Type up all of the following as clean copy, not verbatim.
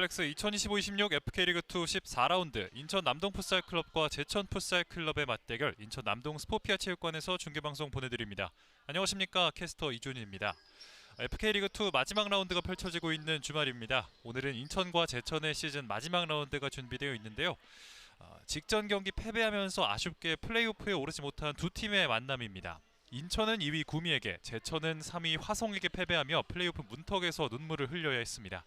넷플릭스 2025-26 FK리그2 14라운드 인천 남동풋살클럽과 제천풋살클럽의 맞대결 인천 남동 스포피아 체육관에서 중계방송 보내드립니다. 안녕하십니까, 캐스터 이준희입니다. FK리그2 마지막 라운드가 펼쳐지고 있는 주말입니다. 오늘은 인천과 제천의 시즌 마지막 라운드가 준비되어 있는데요. 직전 경기 패배하면서 아쉽게 플레이오프에 오르지 못한 두 팀의 만남입니다. 인천은 2위 구미에게, 제천은 3위 화성에게 패배하며 플레이오프 문턱에서 눈물을 흘려야 했습니다.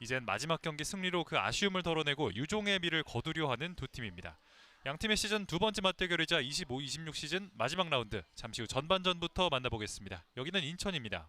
이젠 마지막 경기 승리로 그 아쉬움을 덜어내고 유종의 미를 거두려 하는 두 팀입니다. 양팀의 시즌 두 번째 맞대결이자 25-26 시즌 마지막 라운드, 잠시 후 전반전부터 만나보겠습니다. 여기는 인천입니다.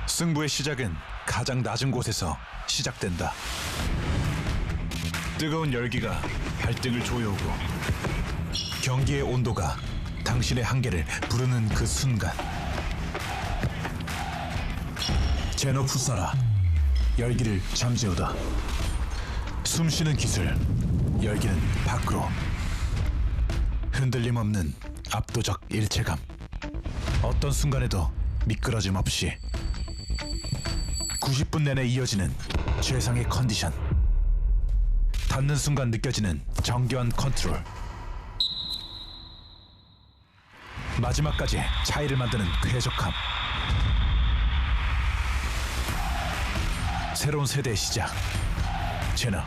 승부의 시작은 가장 낮은 곳에서 시작된다. 뜨거운 열기가 발등을 조여오고 경기의 온도가 당신의 한계를 부르는 그 순간, 제노 풋살아, 열기를 잠재우다. 숨쉬는 기술, 열기는 밖으로. 흔들림 없는 압도적 일체감, 어떤 순간에도 미끄러짐 없이 90분 내내 이어지는 최상의 컨디션, 닿는 순간 느껴지는 정교한 컨트롤, 마지막까지 차이를 만드는 쾌적함. 새로운 세대의 시작, 제너.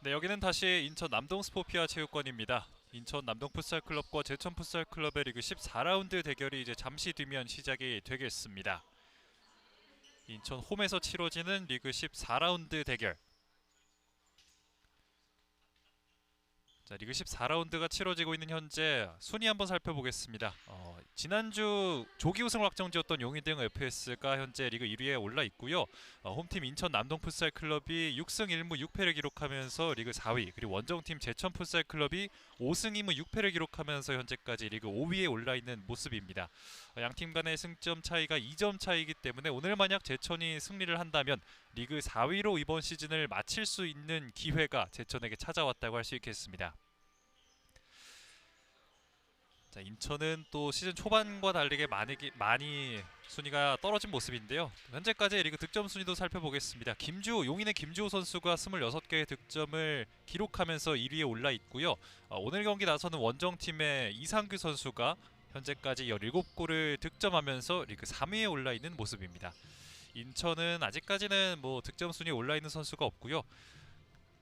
네, 여기는 다시 인천 남동 스포피아 체육관입니다. 인천 남동 풋살클럽과 제천 풋살클럽의 리그 14라운드 대결이 이제 잠시 뒤면 시작이 되겠습니다. 인천 홈에서 치러지는 리그 14라운드 대결. 자, 리그 14라운드가 치러지고 있는 현재 순위 한번 살펴보겠습니다. 지난주 조기 우승을 확정지었던 용인대응 FS가 현재 리그 1위에 올라 있고요. 홈팀 인천 남동 풋살클럽이 6승 1무 6패를 기록하면서 리그 4위, 그리고 원정팀 제천 풋살클럽이 5승 2무 6패를 기록하면서 현재까지 리그 5위에 올라 있는 모습입니다. 양팀 간의 승점 차이가 2점 차이이기 때문에 오늘 만약 제천이 승리를 한다면 리그 4위로 이번 시즌을 마칠 수 있는 기회가 제천에게 찾아왔다고 할 수 있겠습니다. 자, 인천은 또 시즌 초반과 다르게 많이 순위가 떨어진 모습인데요. 현재까지 리그 득점 순위도 살펴보겠습니다. 용인의 김주호 선수가 26개의 득점을 기록하면서 1위에 올라 있고요. 오늘 경기 나서는 원정팀의 이상규 선수가 현재까지 17골을 득점하면서 리그 3위에 올라 있는 모습입니다. 인천은 아직까지는 득점 순위에 올라 있는 선수가 없고요.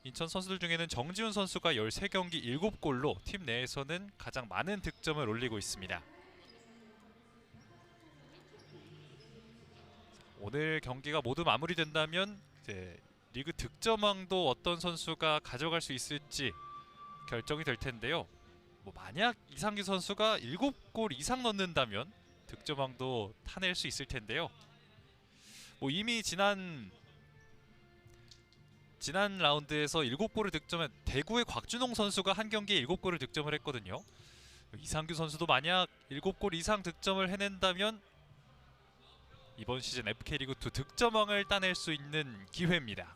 인천 선수들 중에는 정지훈 선수가 13경기 7골로 팀 내에서는 가장 많은 득점을 올리고 있습니다. 오늘 경기가 모두 마무리된다면 이제 리그 득점왕도 어떤 선수가 가져갈 수 있을지 결정이 될 텐데요. 만약 이상규 선수가 7골 이상 넣는다면 득점왕도 타낼 수 있을 텐데요. 이미 지난 지난 라운드에서 7골을 득점한 대구의 곽준홍 선수가 한 경기에 7골을 득점을 했거든요. 이상규 선수도 만약 7골 이상 득점을 해낸다면 이번 시즌 FK리그2 득점왕을 따낼 수 있는 기회입니다.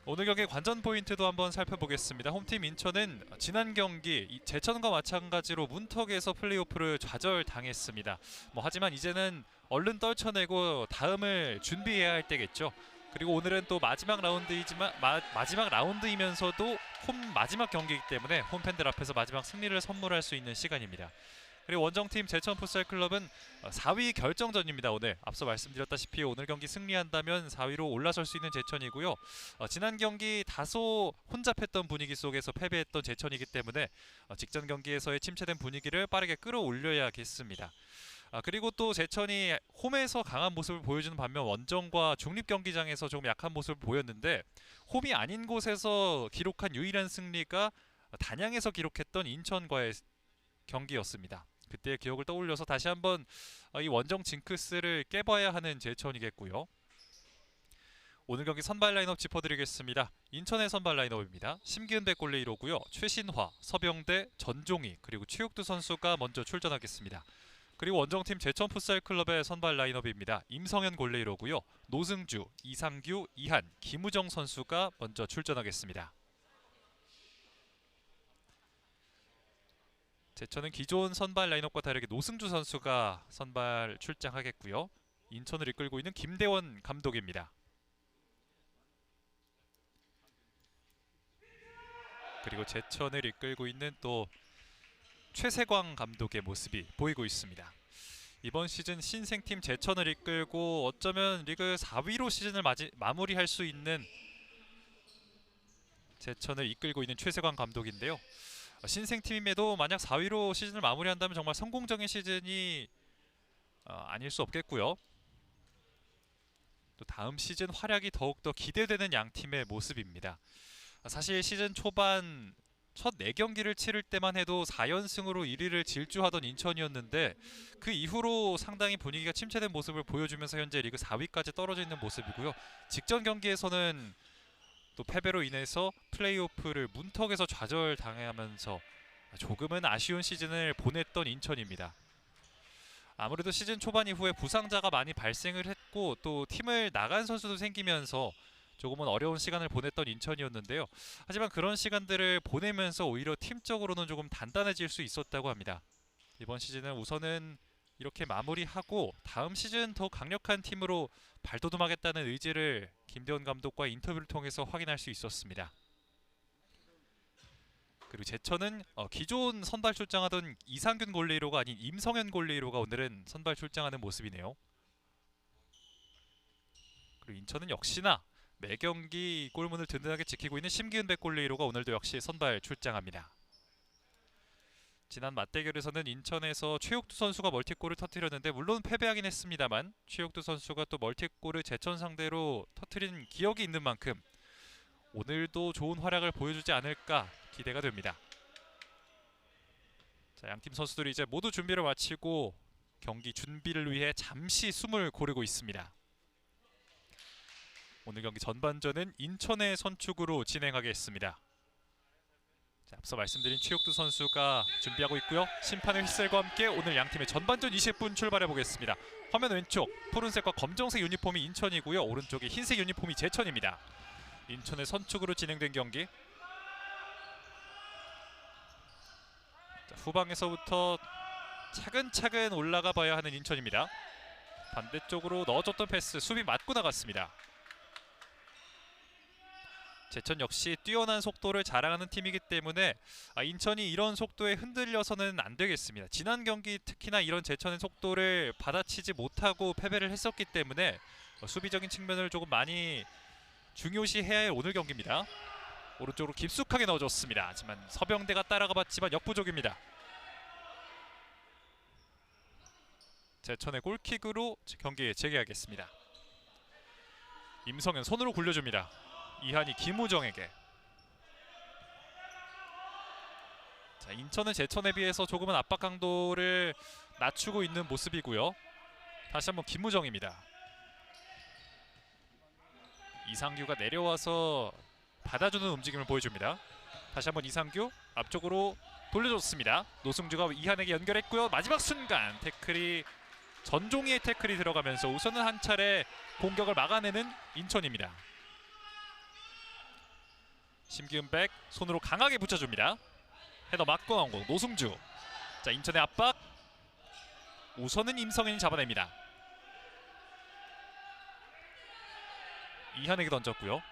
오늘 경기 관전 포인트도 한번 살펴보겠습니다. 홈팀 인천은 지난 경기 제천과 마찬가지로 문턱에서 플레이오프를 좌절당했습니다. 하지만 이제는 얼른 떨쳐내고 다음을 준비해야 할 때겠죠. 그리고 오늘은 또 마지막 라운드이면서도 홈 마지막 경기이기 때문에 홈팬들 앞에서 마지막 승리를 선물할 수 있는 시간입니다. 그리고 원정팀 제천 풋살클럽은 4위 결정전입니다. 오늘 앞서 말씀드렸다시피 오늘 경기 승리한다면 4위로 올라설 수 있는 제천이고요. 지난 경기 다소 혼잡했던 분위기 속에서 패배했던 제천이기 때문에 직전 경기에서의 침체된 분위기를 빠르게 끌어올려야겠습니다. 그리고 또 제천이 홈에서 강한 모습을 보여주는 반면 원정과 중립경기장에서 조금 약한 모습을 보였는데 홈이 아닌 곳에서 기록한 유일한 승리가 단양에서 기록했던 인천과의 경기였습니다. 그때의 기억을 떠올려서 다시 한번 이 원정 징크스를 깨봐야 하는 제천이겠고요. 오늘 경기 선발 라인업 짚어드리겠습니다. 인천의 선발 라인업입니다. 심기은 백골레 1호고요. 최신화, 서병대, 전종희 그리고 최육두 선수가 먼저 출전하겠습니다. 그리고 원정팀 제천 풋살클럽의 선발 라인업입니다. 임성현 골레 1호고요. 노승주, 이상규, 이한, 김우정 선수가 먼저 출전하겠습니다. 제천은 기존 선발 라인업과 다르게 노승주 선수가 선발 출장하겠고요. 인천을 이끌고 있는 김대원 감독입니다. 그리고 제천을 이끌고 있는 또 최세광 감독의 모습이 보이고 있습니다. 이번 시즌 신생팀 제천을 이끌고 어쩌면 리그 4위로 시즌을 마무리할 수 있는 제천을 이끌고 있는 최세광 감독인데요. 신생팀임에도 만약 4위로 시즌을 마무리한다면 정말 성공적인 시즌이 아닐 수 없겠고요. 또 다음 시즌 활약이 더욱더 기대되는 양 팀의 모습입니다. 사실 시즌 초반 첫 4경기를 치를 때만 해도 4연승으로 1위를 질주하던 인천이었는데 그 이후로 상당히 분위기가 침체된 모습을 보여주면서 현재 리그 4위까지 떨어져 있는 모습이고요. 직전 경기에서는 또 패배로 인해서 플레이오프를 문턱에서 좌절당하면서 조금은 아쉬운 시즌을 보냈던 인천입니다. 아무래도 시즌 초반 이후에 부상자가 많이 발생을 했고 또 팀을 나간 선수도 생기면서 조금은 어려운 시간을 보냈던 인천이었는데요. 하지만 그런 시간들을 보내면서 오히려 팀적으로는 조금 단단해질 수 있었다고 합니다. 이번 시즌은 우선은 이렇게 마무리하고 다음 시즌 더 강력한 팀으로 발돋움하겠다는 의지를 김대원 감독과 인터뷰를 통해서 확인할 수 있었습니다. 그리고 제천은 기존 선발 출장하던 이상균 골리로가 아닌 임성현 골리로가 오늘은 선발 출장하는 모습이네요. 그리고 인천은 역시나 매 경기 골문을 든든하게 지키고 있는 심기은 백골리로가 오늘도 역시 선발 출장합니다. 지난 맞대결에서는 인천에서 최욱두 선수가 멀티골을 터뜨렸는데 물론 패배하긴 했습니다만 최욱두 선수가 또 멀티골을 제천 상대로 터뜨린 기억이 있는 만큼 오늘도 좋은 활약을 보여주지 않을까 기대가 됩니다. 자, 양팀 선수들이 이제 모두 준비를 마치고 경기 준비를 위해 잠시 숨을 고르고 있습니다. 오늘 경기 전반전은 인천의 선축으로 진행하겠습니다. 자, 앞서 말씀드린 최욱두 선수가 준비하고 있고요. 심판의 휘슬과 함께 오늘 양팀의 전반전 20분 출발해 보겠습니다. 화면 왼쪽 푸른색과 검정색 유니폼이 인천이고요. 오른쪽에 흰색 유니폼이 제천입니다. 인천의 선축으로 진행된 경기. 자, 후방에서부터 차근차근 올라가 봐야 하는 인천입니다. 반대쪽으로 넣어줬던 패스 수비 맞고 나갔습니다. 제천 역시 뛰어난 속도를 자랑하는 팀이기 때문에 인천이 이런 속도에 흔들려서는 안 되겠습니다. 지난 경기 특히나 이런 제천의 속도를 받아치지 못하고 패배를 했었기 때문에 수비적인 측면을 조금 많이 중요시해야 할 오늘 경기입니다. 오른쪽으로 깊숙하게 넣어줬습니다. 하지만 서병대가 따라가 봤지만 역부족입니다. 제천의 골킥으로 경기 재개하겠습니다. 임성현 손으로 굴려줍니다. 이한이 김우정에게. 자, 인천은 제천에 비해서 조금은 압박 강도를 낮추고 있는 모습이고요. 다시 한번 김우정입니다. 이상규가 내려와서 받아주는 움직임을 보여줍니다. 다시 한번 이상규 앞쪽으로 돌려줬습니다. 노승주가 이한에게 연결했고요. 마지막 순간 태클이 전종희의 태클이 들어가면서 우선은 한 차례 공격을 막아내는 인천입니다. 심기은백 손으로 강하게 붙여줍니다. 헤더 맞고 나온 공 노승주. 자, 인천의 압박. 우선은 임성현이 잡아냅니다. 이한에게 던졌고요.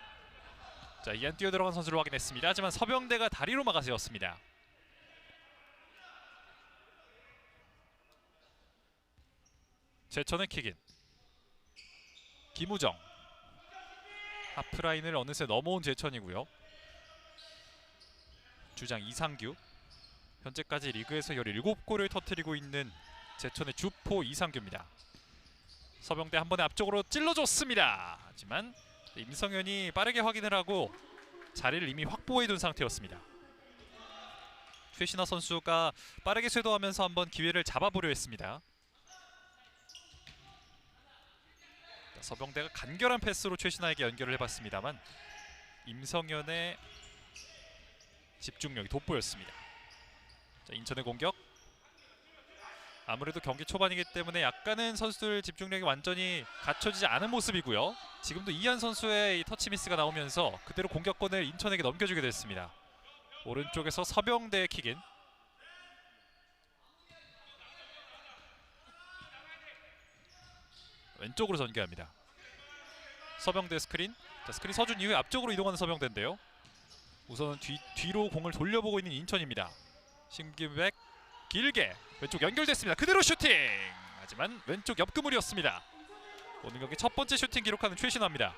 자, 이한 뛰어들어간 선수를 확인했습니다. 하지만 서병대가 다리로 막아세웠습니다. 제천의 킥인. 김우정. 하프라인을 어느새 넘어온 제천이고요. 주장 이상규. 현재까지 리그에서 17골을 터뜨리고 있는 제천의 주포 이상규입니다. 서병대 한 번에 앞쪽으로 찔러줬습니다. 하지만 임성현이 빠르게 확인을 하고 자리를 이미 확보해둔 상태였습니다. 최신화 선수가 빠르게 쇄도하면서 한번 기회를 잡아보려 했습니다. 서병대가 간결한 패스로 최신화에게 연결을 해봤습니다만 임성현의 집중력이 돋보였습니다. 자, 인천의 공격. 아무래도 경기 초반이기 때문에 약간은 선수들 집중력이 완전히 갖춰지지 않은 모습이고요. 지금도 이한 선수의 이 터치 미스가 나오면서 그대로 공격권을 인천에게 넘겨주게 됐습니다. 오른쪽에서 서병대의 킥인. 왼쪽으로 전개합니다. 서병대 스크린. 자, 스크린 서준 이후에 앞쪽으로 이동하는 서병대인데요. 우선은 뒤로 공을 돌려보고 있는 인천입니다. 심기백 길게 왼쪽 연결됐습니다. 그대로 슈팅! 하지만 왼쪽 옆그물이었습니다. 오늘 경기 첫 번째 슈팅 기록하는 최신화입니다.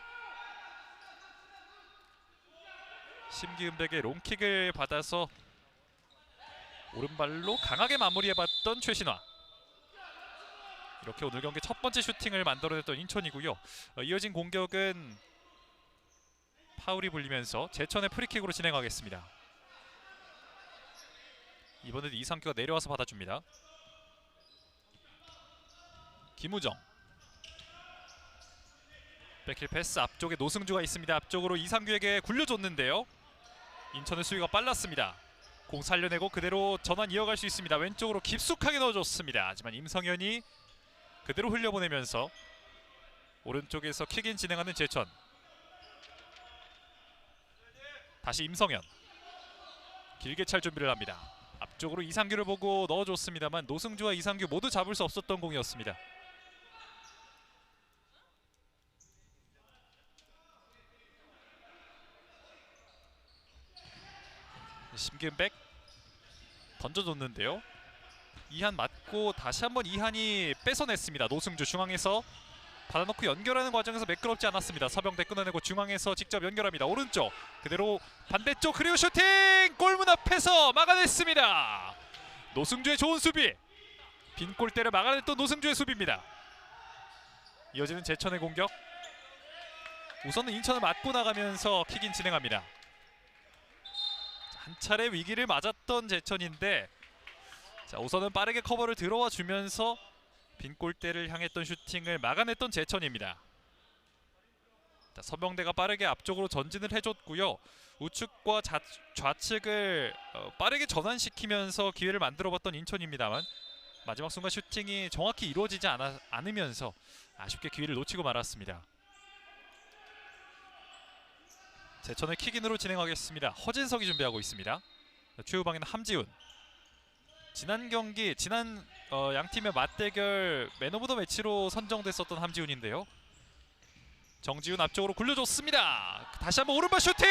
심기은백의 롱킥을 받아서 오른발로 강하게 마무리해봤던 최신화. 이렇게 오늘 경기 첫 번째 슈팅을 만들어냈던 인천이고요. 이어진 공격은 파울이 불리면서 제천의 프리킥으로 진행하겠습니다. 이번에도 이상규가 내려와서 받아줍니다. 김우정. 백힐 패스 앞쪽에 노승주가 있습니다. 앞쪽으로 이상규에게 굴려줬는데요. 인천의 수비가 빨랐습니다. 공 살려내고 그대로 전환 이어갈 수 있습니다. 왼쪽으로 깊숙하게 넣어줬습니다. 하지만 임성현이 그대로 흘려보내면서 오른쪽에서 킥인 진행하는 제천. 다시 임성현. 길게 찰 준비를 합니다. 앞쪽으로 이상규를 보고 넣어줬습니다만 노승주와 이상규 모두 잡을 수 없었던 공이었습니다. 심기은백 던져줬는데요. 이한 맞고 다시 한번 이한이 뺏어냈습니다. 노승주 중앙에서 받아놓고 연결하는 과정에서 매끄럽지 않았습니다. 서병대 끊어내고 중앙에서 직접 연결합니다. 오른쪽 그대로 반대쪽 그리고 슈팅! 골문 앞에서 막아냈습니다. 노승주의 좋은 수비. 빈 골대를 막아냈던 노승주의 수비입니다. 이어지는 제천의 공격. 우선은 인천을 맞고 나가면서 킥인 진행합니다. 한 차례 위기를 맞았던 제천인데 자, 우선은 빠르게 커버를 들어와 주면서 빈 골대를 향했던 슈팅을 막아냈던 제천입니다. 자, 서병대가 빠르게 앞쪽으로 전진을 해줬고요. 우측과 좌측을 빠르게 전환시키면서 기회를 만들어봤던 인천입니다만 마지막 순간 슈팅이 정확히 이루어지지 않으면서 아쉽게 기회를 놓치고 말았습니다. 제천의 킥인으로 진행하겠습니다. 허진석이 준비하고 있습니다. 최후방에는 함지훈. 지난 경기 양팀의 맞대결 맨 오브 더 매치로 선정됐었던 함지훈인데요. 정지훈 앞쪽으로 굴려줬습니다. 다시 한번 오른발 슈팅!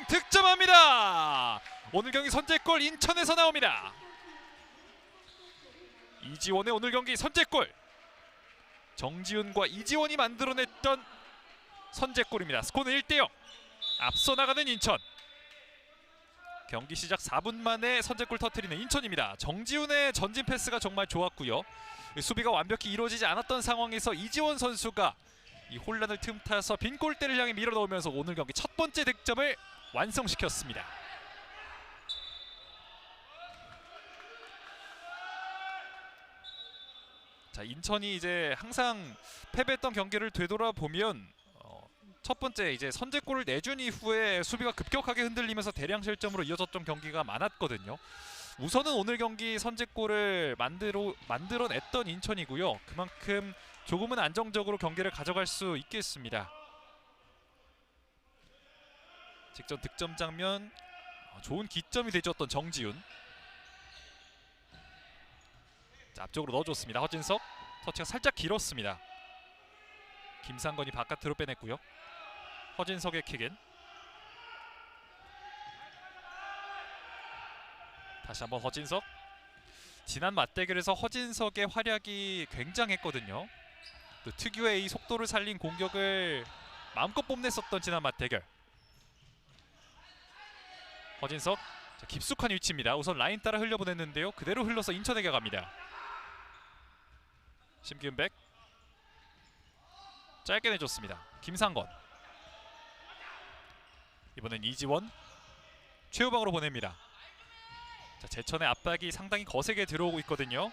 득점합니다. 오늘 경기 선제골 인천에서 나옵니다. 이지원의 오늘 경기 선제골. 정지훈과 이지원이 만들어냈던 선제골입니다. 스코어는 1대0. 앞서 나가는 인천. 경기 시작 4분 만에 선제골 터뜨리는 인천입니다. 정지훈의 전진 패스가 정말 좋았고요. 수비가 완벽히 이루어지지 않았던 상황에서 이지원 선수가 이 혼란을 틈타서 빈 골대를 향해 밀어넣으면서 오늘 경기 첫 번째 득점을 완성시켰습니다. 자, 인천이 이제 항상 패배했던 경기를 되돌아보면 첫 번째 이제 선제골을 내준 이후에 수비가 급격하게 흔들리면서 대량 실점으로 이어졌던 경기가 많았거든요. 우선은 오늘 경기 선제골을 만들어냈던 인천이고요. 그만큼 조금은 안정적으로 경기를 가져갈 수 있겠습니다. 직전 득점 장면 좋은 기점이 되줬던 정지훈. 자, 앞쪽으로 넣어줬습니다. 허진석 터치가 살짝 길었습니다. 김상건이 바깥으로 빼냈고요. 허진석의 킥인. 다시 한번 허진석. 지난 맞대결에서 허진석의 활약이 굉장했거든요. 또 특유의 이 속도를 살린 공격을 마음껏 뽐냈었던 지난 맞대결. 허진석 자, 깊숙한 위치입니다. 우선 라인 따라 흘려보냈는데요. 그대로 흘러서 인천에게 갑니다. 심기은백 짧게 내줬습니다. 김상건 이번엔 이지원 최후방으로 보냅니다. 자, 제천의 압박이 상당히 거세게 들어오고 있거든요.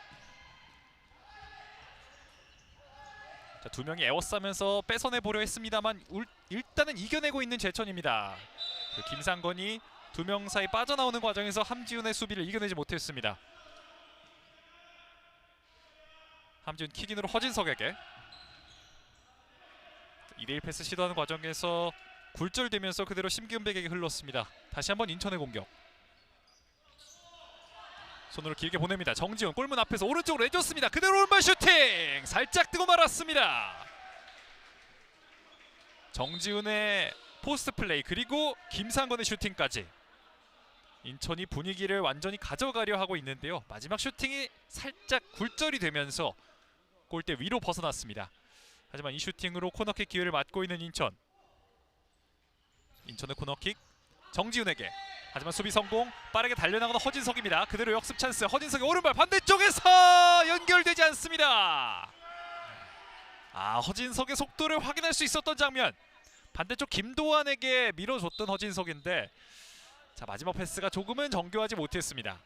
자, 두 명이 에워싸면서 뺏어내보려 했습니다만 일단은 이겨내고 있는 제천입니다. 그 김상건이 두 명 사이 빠져나오는 과정에서 함지훈의 수비를 이겨내지 못했습니다. 함지훈 킥인으로 허진석에게 2대1 패스 시도하는 과정에서 굴절되면서 그대로 심기은백에게 흘렀습니다. 다시 한번 인천의 공격. 손으로 길게 보냅니다. 정지훈 골문 앞에서 오른쪽으로 내줬습니다. 그대로 오른발 슈팅! 살짝 뜨고 말았습니다. 정지훈의 포스트 플레이 그리고 김상건의 슈팅까지 인천이 분위기를 완전히 가져가려 하고 있는데요. 마지막 슈팅이 살짝 굴절이 되면서 골대 위로 벗어났습니다. 하지만 이 슈팅으로 코너킥 기회를 맞고 있는 인천. 인천의 코너킥 정지훈에게. 하지만 수비 성공. 빠르게 달려나가는 허진석입니다. 그대로 역습 찬스. 허진석의 오른발 반대쪽에서 연결되지 않습니다. 허진석의 속도를 확인할 수 있었던 장면. 반대쪽 김도환에게 밀어줬던 허진석인데 자, 마지막 패스가 조금은 정교하지 못했습니다.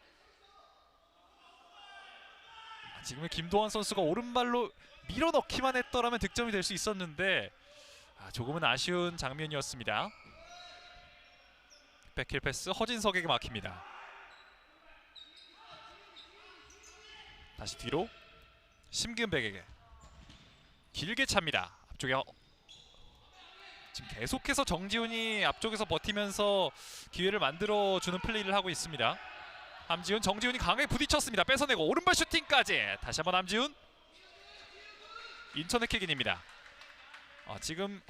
지금은 김도환 선수가 오른발로 밀어넣기만 했더라면 득점이 될 수 있었는데 조금은 아쉬운 장면이었습니다. 백힐 패스 허진석에게 막힙니다. 다시 뒤로 심기은백에게 길게 찹니다. 앞쪽에 지금 계속해서 정지훈이 앞쪽에서 버티면서 기회를 만들어주는 플레이를 하고 있습니다. 함지훈, 정지훈이 강하게 부딪혔습니다. 뺏어내고 오른발 슈팅까지. 다시 한번 함지훈. 인천의 킥인입니다. 지금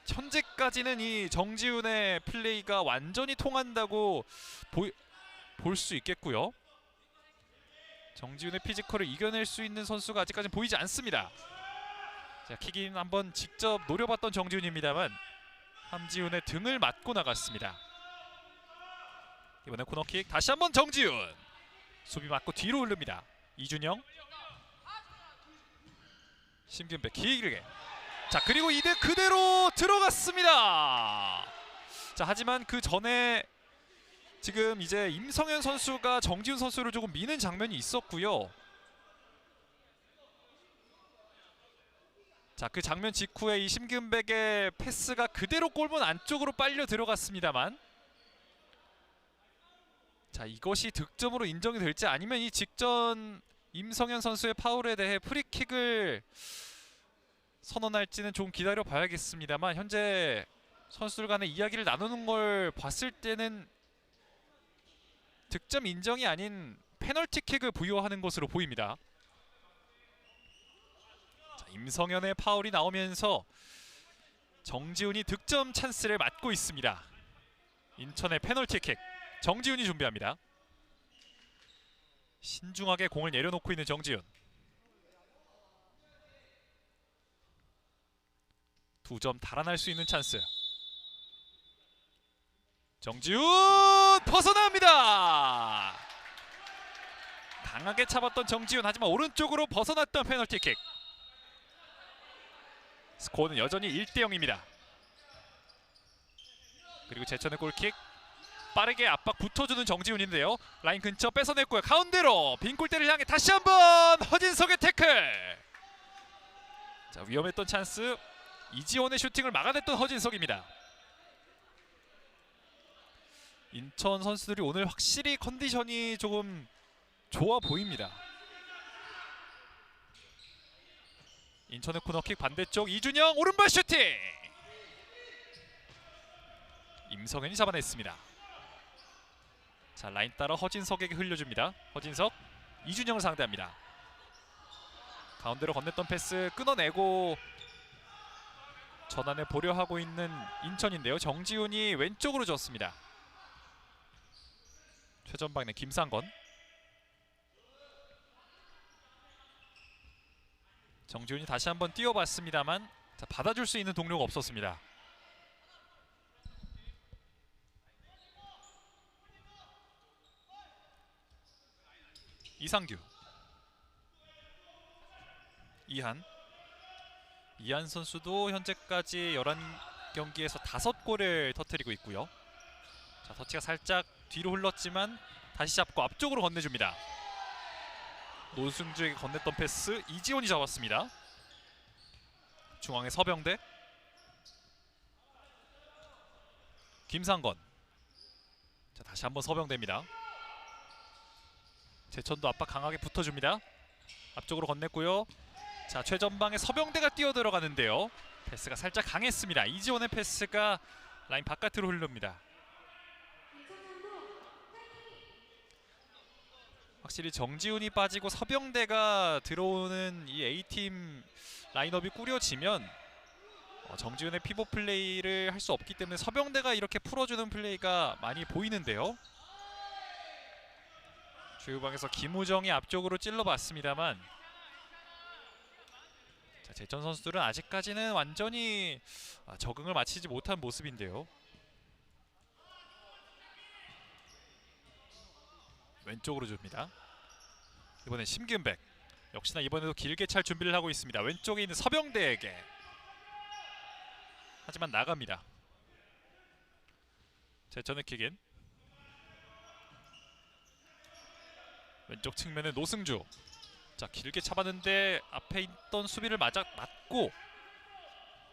현재까지는 이 정지훈의 플레이가 완전히 통한다고 볼 수 있겠고요. 정지훈의 피지컬을 이겨낼 수 있는 선수가 아직까지는 보이지 않습니다. 자, 킥인 한번 직접 노려봤던 정지훈입니다만 함지훈의 등을 맞고 나갔습니다. 이번엔 코너킥 다시 한번 정지훈. 수비 맞고 뒤로 흐릅니다. 이준영. 심기은백 길게. 자, 그리고 이대 그대로 들어갔습니다. 자, 하지만 그 전에 지금 이제 임성현 선수가 정지훈 선수를 조금 미는 장면이 있었고요. 자, 그 장면 직후에 이 심기은백의 패스가 그대로 골문 안쪽으로 빨려 들어갔습니다만 자, 이것이 득점으로 인정이 될지 아니면 이 직전 임성현 선수의 파울에 대해 프리킥을 선언할지는 좀 기다려 봐야겠습니다만 현재 선수들 간의 이야기를 나누는 걸 봤을 때는 득점 인정이 아닌 페널티킥을 부여하는 것으로 보입니다. 자, 임성현의 파울이 나오면서 정지훈이 득점 찬스를 맞고 있습니다. 인천의 페널티킥 정지훈이 준비합니다. 신중하게 공을 내려놓고 있는 정지훈. 2점 달아날 수 있는 찬스. 정지훈 벗어납니다. 강하게 잡았던 정지훈. 하지만 오른쪽으로 벗어났던 페널티킥. 스코어는 여전히 1대0입니다. 그리고 제천의 골킥. 빠르게 압박 붙어주는 정지훈인데요. 라인 근처 뺏어냈고요. 가운데로 빈 골대를 향해 다시 한번 허진석의 태클. 자, 위험했던 찬스. 이지원의 슈팅을 막아냈던 허진석입니다. 인천 선수들이 오늘 확실히 컨디션이 조금 좋아 보입니다. 인천의 코너킥 반대쪽 이준영 오른발 슈팅! 임성현이 잡아냈습니다. 자, 라인 따라 허진석에게 흘려줍니다. 허진석 이준영을 상대합니다. 가운데로 건넸던 패스 끊어내고 전환을 보려 하고 있는 인천인데요. 정지훈이 왼쪽으로 줬습니다. 최전방에 김상건. 정지훈이 다시 한번 뛰어봤습니다만 자, 받아줄 수 있는 동료가 없었습니다. 이상규, 이한 선수도 현재까지 11경기에서 5골을 터뜨리고 있고요. 자, 터치가 살짝 뒤로 흘렀지만 다시 잡고 앞쪽으로 건네줍니다. 노승주에게 건넸던 패스 이지원이 잡았습니다. 중앙에 서병대, 김상건. 자, 다시 한번 서병대입니다. 제천도 압박 강하게 붙어줍니다. 앞쪽으로 건넸고요. 자, 최전방에 서병대가 뛰어들어가는데요. 패스가 살짝 강했습니다. 이지원의 패스가 라인 바깥으로 흐릅니다. 확실히 정지훈이 빠지고 서병대가 들어오는 이 A팀 라인업이 꾸려지면 정지훈의 피봇 플레이를 할 수 없기 때문에 서병대가 이렇게 풀어주는 플레이가 많이 보이는데요. 중후방에서 김우정이 앞쪽으로 찔러봤습니다만 자, 제천 선수들은 아직까지는 완전히 적응을 마치지 못한 모습인데요. 왼쪽으로 줍니다. 이번엔 심기은백. 역시나 이번에도 길게 찰 준비를 하고 있습니다. 왼쪽에 있는 서병대에게. 하지만 나갑니다. 제천의 킥인. 왼쪽 측면에 노승주. 자, 길게 잡았는데 앞에 있던 수비를 맞고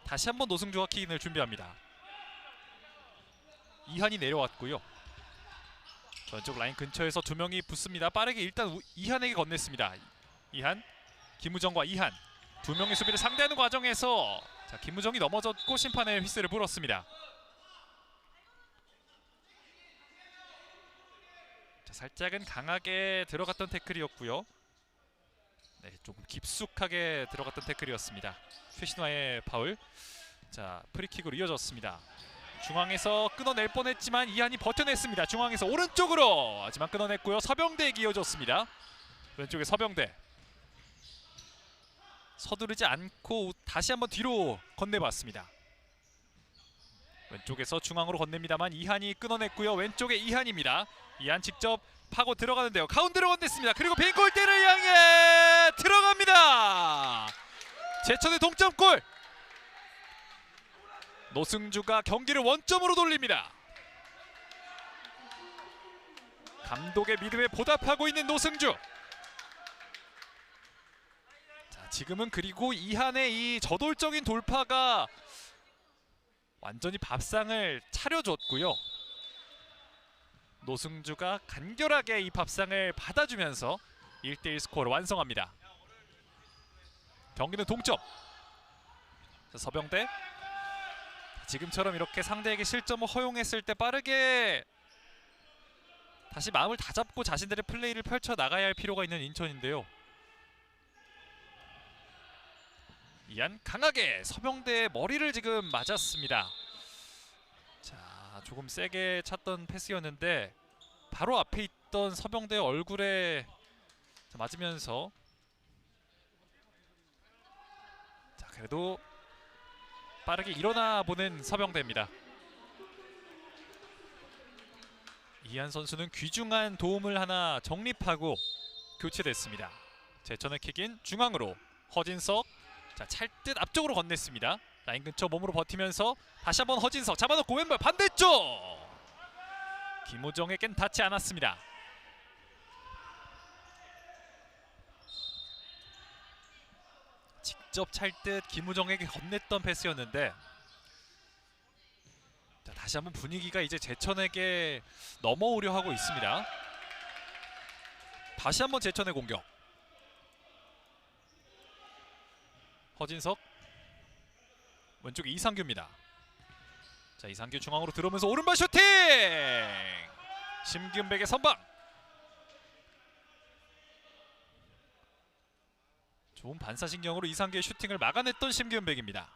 다시 한번 노승주가 킥인을 준비합니다. 이한이 내려왔고요. 왼쪽 라인 근처에서 두 명이 붙습니다. 빠르게 일단 이한에게 건넸습니다. 이한, 김우정과 이한 두 명의 수비를 상대하는 과정에서 자, 김우정이 넘어졌고 심판의 휘슬을 불었습니다. 자, 살짝은 강하게 들어갔던 태클이었고요. 네, 조금 깊숙하게 들어갔던 태클이었습니다. 최신화의 파울. 자, 프리킥으로 이어졌습니다. 중앙에서 끊어낼 뻔했지만 이한이 버텨냈습니다. 중앙에서 오른쪽으로 하지만 끊어냈고요. 서병대에게 이어졌습니다. 왼쪽에 서병대. 서두르지 않고 다시 한번 뒤로 건네봤습니다. 왼쪽에서 중앙으로 건넵니다만 이한이 끊어냈고요. 왼쪽에 이한입니다. 이한 직접 파고 들어가는데요. 가운데로 건넸습니다. 그리고 빈 골대를 향해 들어갑니다. 제천의 동점골. 노승주가 경기를 원점으로 돌립니다. 감독의 믿음에 보답하고 있는 노승주. 자, 지금은 그리고 이한의 이 저돌적인 돌파가 완전히 밥상을 차려줬고요. 노승주가 간결하게 이 밥상을 받아주면서 1대1 스코어를 완성합니다. 경기는 동점. 자, 서병대. 지금처럼 이렇게 상대에게 실점을 허용했을 때 빠르게 다시 마음을 다잡고 자신들의 플레이를 펼쳐나가야 할 필요가 있는 인천인데요. 이한 강하게 서병대의 머리를 지금 맞았습니다. 자, 조금 세게 찼던 패스였는데 바로 앞에 있던 서병대의 얼굴에 맞으면서 자, 그래도 빠르게 일어나 보는 서병대입니다. 이한 선수는 귀중한 도움을 하나 정립하고 교체됐습니다. 제천의 킥인 중앙으로 허진석. 자, 찰듯 앞쪽으로 건넸습니다. 라인 근처 몸으로 버티면서 다시 한번 허진석 잡아놓고 왼발 반대쪽. 김우정에겐 닿지 않았습니다. 직접 찰 듯 김우정에게 건넸던 패스였는데, 자, 다시 한번 분위기가 이제 제천에게 넘어오려 하고 있습니다. 다시 한번 제천의 공격. 허진석, 왼쪽에 이상규입니다. 자, 이상규 중앙으로 들어오면서 오른발 슈팅! 심기은백의 선방. 좋은 반사신경으로 이상규의 슈팅을 막아냈던 심기은백입니다.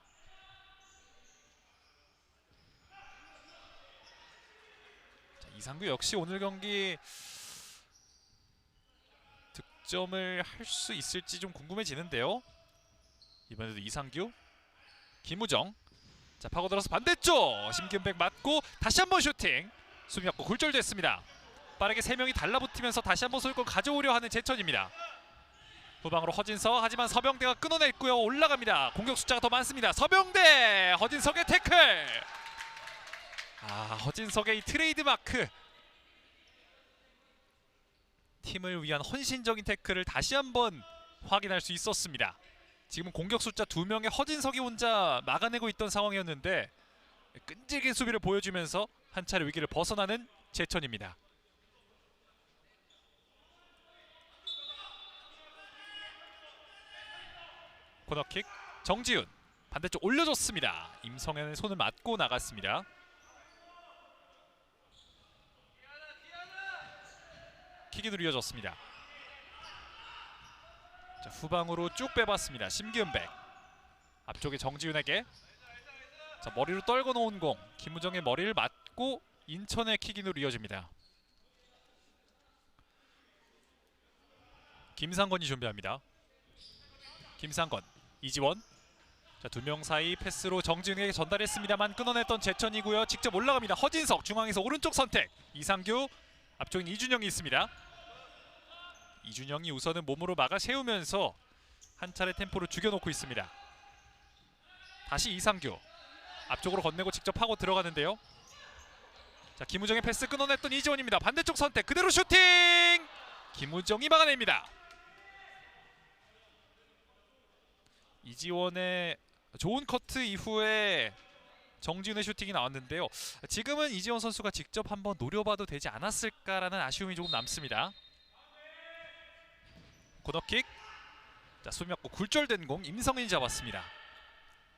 자, 이상규 역시 오늘 경기 득점을 할 수 있을지 좀 궁금해지는데요. 이번에도 이상규, 김우정. 자, 파고들어서 반대쪽 심기은백 맞고 다시 한번 슈팅. 수비 맞고 굴절됐습니다. 빠르게 3명이 달라붙으면서 다시 한번 소유권 가져오려 하는 제천입니다. 후방으로 허진석, 하지만 서병대가 끊어냈고요. 올라갑니다. 공격 숫자가 더 많습니다. 서병대, 허진석의 태클. 허진석의 이 트레이드 마크. 팀을 위한 헌신적인 태클을 다시 한번 확인할 수 있었습니다. 지금은 공격 숫자 2명의 허진석이 혼자 막아내고 있던 상황이었는데 끈질긴 수비를 보여주면서 한 차례 위기를 벗어나는 제천입니다. 코너킥 정지훈, 반대쪽 올려줬습니다. 임성현의 손을 맞고 나갔습니다. 킥이 누려졌습니다. 자, 후방으로 쭉 빼봤습니다. 심기은백, 앞쪽에 정지훈에게, 자, 머리로 떨궈 놓은 공, 김우정의 머리를 맞고 인천의 킥인으로 이어집니다. 김상건이 준비합니다. 김상건, 이지원. 자, 2명 사이 패스로 정지훈에게 전달했습니다만 끊어냈던 제천이고요. 직접 올라갑니다. 허진석 중앙에서 오른쪽 선택. 이상규, 앞쪽엔 이준영이 있습니다. 이준영이 우선은 몸으로 막아 세우면서 한 차례 템포를 죽여놓고 있습니다. 다시 이상규, 앞쪽으로 건네고 직접 하고 들어가는데요. 자, 김우정의 패스 끊어냈던 이지원입니다. 반대쪽 선택, 그대로 슈팅! 김우정이 막아냅니다. 이지원의 좋은 커트 이후에 정지훈의 슈팅이 나왔는데요. 지금은 이지원 선수가 직접 한번 노려봐도 되지 않았을까라는 아쉬움이 조금 남습니다. 코너킥. 자, 수비맞고 굴절된 공 임성현이 잡았습니다.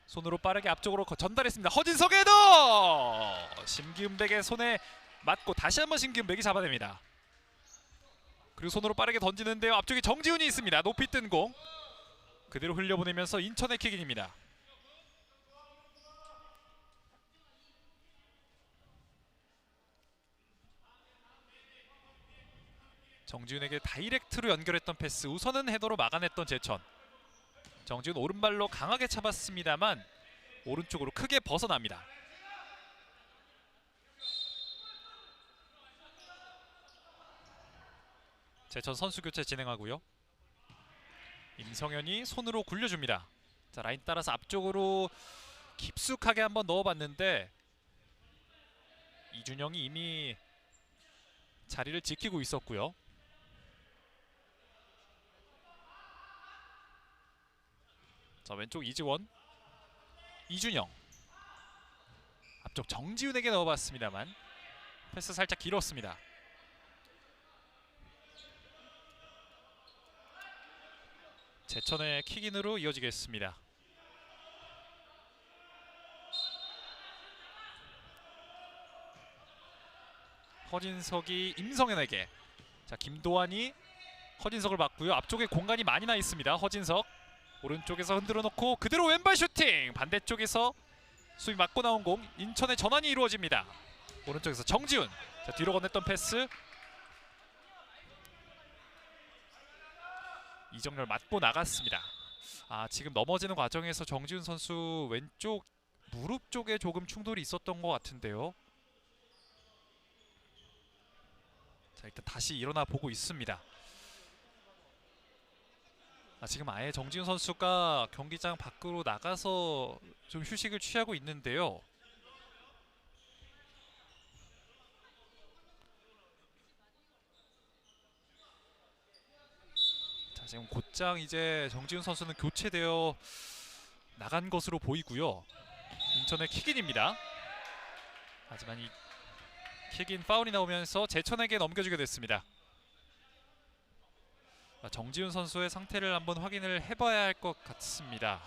손으로 빠르게 앞쪽으로 전달했습니다. 허진석의 헤더! 심기은백의 손에 맞고 다시 한번 심기은백이 잡아냅니다. 그리고 손으로 빠르게 던지는데요. 앞쪽에 정지훈이 있습니다. 높이 뜬 공 그대로 흘려보내면서 인천의 킥인입니다. 정지훈에게 다이렉트로 연결했던 패스, 우선은 헤더로 막아냈던 제천. 정지훈 오른발로 강하게 잡았습니다만 오른쪽으로 크게 벗어납니다. 제천 선수 교체 진행하고요. 임성현이 손으로 굴려줍니다. 자, 라인 따라서 앞쪽으로 깊숙하게 한번 넣어봤는데 이준영이 이미 자리를 지키고 있었고요. 자, 왼쪽 이지원, 이준영, 앞쪽 정지훈에게 넣어봤습니다만 패스 살짝 길었습니다. 제천의 킥인으로 이어지겠습니다. 허진석이 임성현에게, 자, 김도환이 허진석을 막고요. 앞쪽에 공간이 많이 나 있습니다. 허진석 오른쪽에서 흔들어 놓고 그대로 왼발 슈팅. 반대쪽에서 수비 맞고 나온 공, 인천의 전환이 이루어집니다. 오른쪽에서 정지훈, 자, 뒤로 건넸던 패스, 이정렬 맞고 나갔습니다. 지금 넘어지는 과정에서 정지훈 선수 왼쪽 무릎 쪽에 조금 충돌이 있었던 것 같은데요. 자, 일단 다시 일어나 보고 있습니다. 지금 아예 정지훈 선수가 경기장 밖으로 나가서 좀 휴식을 취하고 있는데요. 자, 자, 지금 곧장 이제 정지훈 선수는 교체되어 나간 것으로 보이고요. 인천의 킥인입니다. 하지만 이 킥인 파울이 나오면서 제천에게 넘겨주게 됐습니다. 정지훈 선수의 상태를 한번 확인을 해봐야 할 것 같습니다.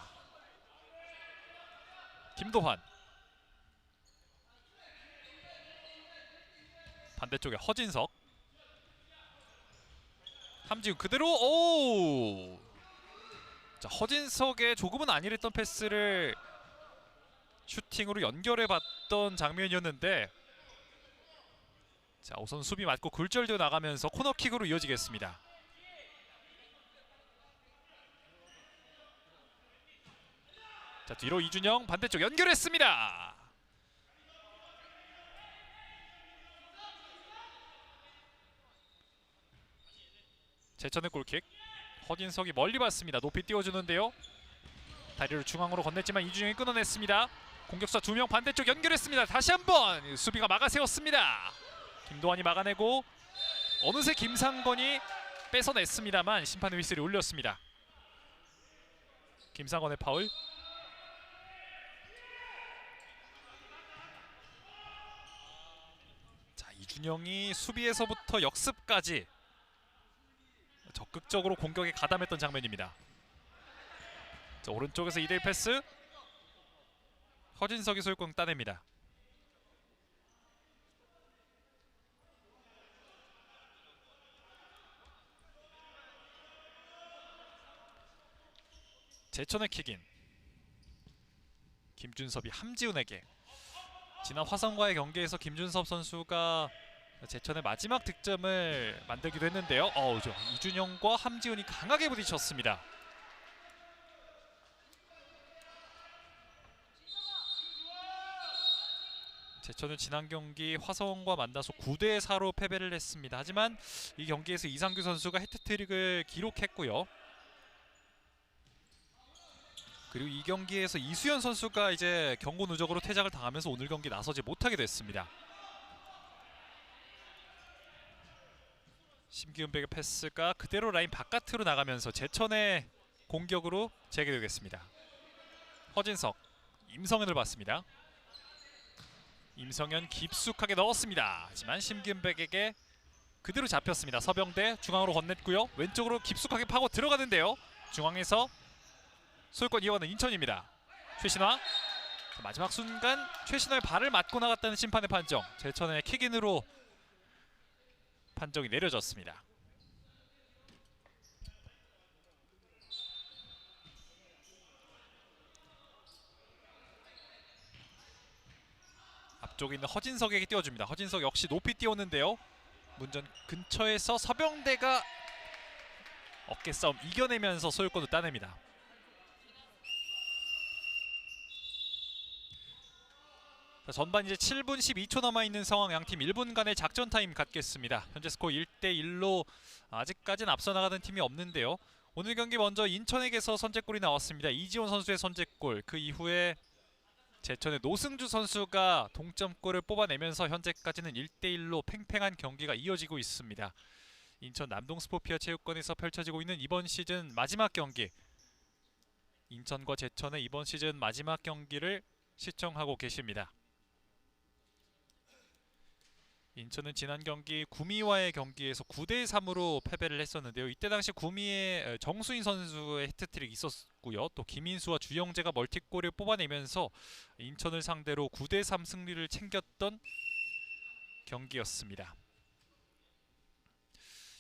김도환, 반대쪽에 허진석, 함지훈 그대로. 오! 자, 허진석의 조금은 아니랬던 패스를 슈팅으로 연결해봤던 장면이었는데, 자, 우선 수비 맞고 굴절되어 나가면서 코너킥으로 이어지겠습니다. 자, 뒤로 이준영 반대쪽 연결했습니다. 제천의 골킥. 허진석이 멀리 봤습니다. 높이 띄워주는데요. 다리를 중앙으로 건넸지만 이준영이 끊어냈습니다. 공격수 2명 반대쪽 연결했습니다. 다시 한번 수비가 막아세웠습니다. 김도환이 막아내고 어느새 김상건이 뺏어냈습니다만 심판의 휘슬이 울렸습니다. 김상건의 파울. 자, 이준영이 수비에서부터 역습까지 적극적으로 공격에 가담했던 장면입니다. 자, 오른쪽에서 2대1 패스. 허진석이 소유권 따냅니다. 제천의 킥인. 김준섭이 함지훈에게. 지난 화성과의 경기에서 김준섭 선수가 제천의 마지막 득점을 만들기도 했는데요. 이준영과 함지훈이 강하게 부딪혔습니다. 제천은 지난 경기 화성과 만나서 9대4로 패배를 했습니다. 하지만 이 경기에서 이상규 선수가 해트트릭을 기록했고요. 그리고 이 경기에서 이수연 선수가 이제 경고 누적으로 퇴장을 당하면서 오늘 경기 나서지 못하게 됐습니다. 심기훈백의 패스가 그대로 라인 바깥으로 나가면서 제천의 공격으로 재개되겠습니다. 허진석, 임성현을 봤습니다. 임성현 깊숙하게 넣었습니다. 하지만 심기훈백에게 그대로 잡혔습니다. 서병대 중앙으로 건넸고요. 왼쪽으로 깊숙하게 파고 들어가는데요. 중앙에서 소유권 이어가는 인천입니다. 최신화. 마지막 순간 최신화의 발을 맞고 나갔다는 심판의 판정. 제천의 킥인으로 판정이 내려졌습니다. 앞쪽에 있는 허진석에게 띄워줍니다. 허진석 역시 높이 띄웠는데요. 문전 근처에서 서병대가 어깨 싸움 이겨내면서 소유권을 따냅니다. 자, 전반 이제 7분 12초 남아있는 상황. 양팀 1분간의 작전 타임 갖겠습니다. 현재 스코어 1대1로 아직까지는 앞서 나가는 팀이 없는데요. 오늘 경기 먼저 인천에게서 선제골이 나왔습니다. 이지원 선수의 선제골. 그 이후에 제천의 노승주 선수가 동점골을 뽑아내면서 현재까지는 1대1로 팽팽한 경기가 이어지고 있습니다. 인천 남동 스포피아 체육관에서 펼쳐지고 있는 이번 시즌 마지막 경기. 인천과 제천의 이번 시즌 마지막 경기를 시청하고 계십니다. 인천은 지난 경기 구미와의 경기에서 9대3으로 패배를 했었는데요. 이때 당시 구미의 정수인 선수의 해트트릭이 있었고요. 또 김인수와 주영재가 멀티골을 뽑아내면서 인천을 상대로 9대3 승리를 챙겼던 경기였습니다.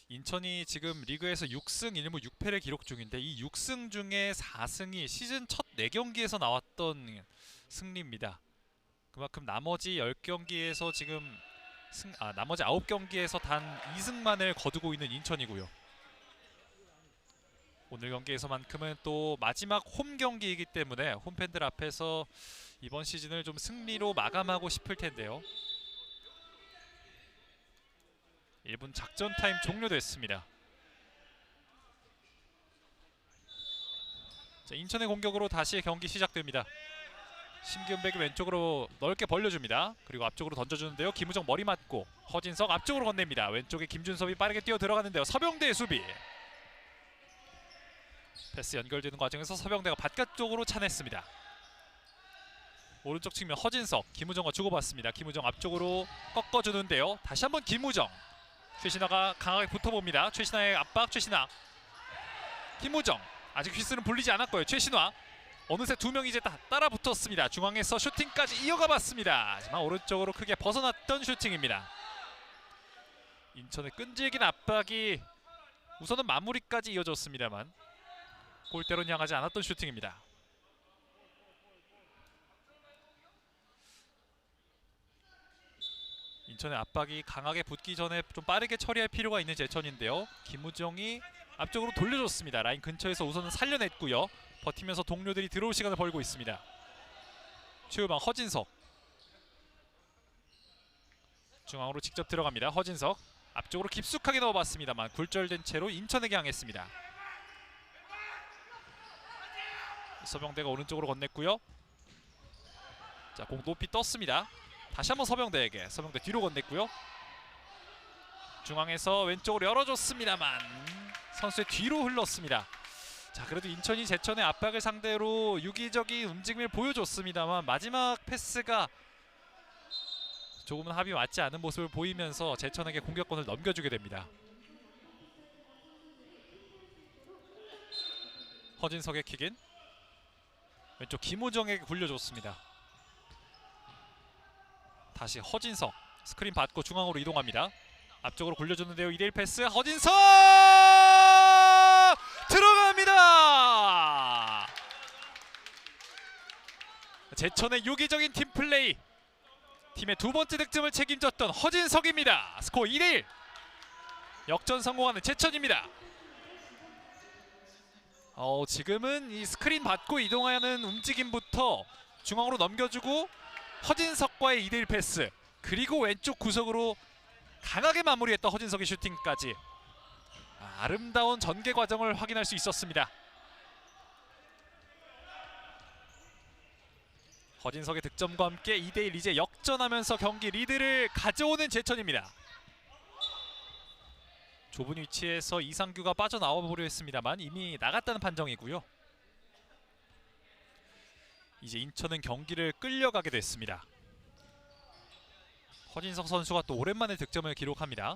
인천이 지금 리그에서 6승 1무 6패를 기록 중인데 이 6승 중에 4승이 시즌 첫 4경기에서 나왔던 승리입니다. 그만큼 나머지 10경기에서 지금 나머지 9경기에서 단 2승만을 거두고 있는 인천이고요. 오늘 경기에서만큼은 또 마지막 홈 경기이기 때문에 홈팬들 앞에서 이번 시즌을 좀 승리로 마감하고 싶을 텐데요. 1분 작전 타임 종료됐습니다. 자, 인천의 공격으로 다시 경기 시작됩니다. 심기훈백이 왼쪽으로 넓게 벌려줍니다. 그리고 앞쪽으로 던져주는데요. 김우정 머리 맞고 허진석 앞쪽으로 건넵니다. 왼쪽에 김준섭이 빠르게 뛰어 들어가는데요. 서병대의 수비. 패스 연결되는 과정에서 서병대가 바깥쪽으로 차냈습니다. 오른쪽 측면 허진석, 김우정과 주고받습니다. 김우정 앞쪽으로 꺾어주는데요. 다시 한번 김우정. 최신화가 강하게 붙어봅니다. 최신화의 압박, 최신화. 김우정. 아직 휘슬은 불리지 않았고요. 최신화. 어느새 두 명이 이제 따라 붙었습니다. 중앙에서 슈팅까지 이어가 봤습니다. 하지만 오른쪽으로 크게 벗어났던 슈팅입니다. 인천의 끈질긴 압박이 우선은 마무리까지 이어졌습니다만 골대로는 향하지 않았던 슈팅입니다. 인천의 압박이 강하게 붙기 전에 좀 빠르게 처리할 필요가 있는 제천인데요. 김우정이 앞쪽으로 돌려줬습니다. 라인 근처에서 우선은 살려냈고요. 버티면서 동료들이 들어올 시간을 벌고 있습니다. 최후방 허진석. 중앙으로 직접 들어갑니다. 허진석. 앞쪽으로 깊숙하게 넣어봤습니다만 굴절된 채로 인천에게 향했습니다. 서병대가 오른쪽으로 건넸고요. 자, 공 높이 떴습니다. 다시 한번 서병대에게. 서병대 뒤로 건넸고요. 중앙에서 왼쪽으로 열어줬습니다만 선수의 뒤로 흘렀습니다. 자, 그래도 인천이 제천의 압박을 상대로 유기적인 움직임을 보여줬습니다만 마지막 패스가 조금은 합이 맞지 않은 모습을 보이면서 제천에게 공격권을 넘겨주게 됩니다. 허진석의 킥인. 왼쪽 김우정에게 굴려줬습니다. 다시 허진석. 스크린 받고 중앙으로 이동합니다. 앞쪽으로 굴려줬는데요. 2대1 패스. 허진석! 들어갑니다! 제천의 유기적인 팀플레이. 팀의 두 번째 득점을 책임졌던 허진석입니다. 스코어 2대1. 역전 성공하는 제천입니다. 지금은 이 스크린 받고 이동하는 움직임부터 중앙으로 넘겨주고 허진석과의 2대1 패스, 그리고 왼쪽 구석으로 강하게 마무리했던 허진석의 슈팅까지 아름다운 전개 과정을 확인할 수 있었습니다. 허진석의 득점과 함께 2대1 이제 역전하면서 경기 리드를 가져오는 제천입니다. 좁은 위치에서 이상규가 빠져나와 보려 했습니다만 이미 나갔다는 판정이고요. 이제 인천은 경기를 끌려가게 됐습니다. 허진석 선수가 또 오랜만에 득점을 기록합니다.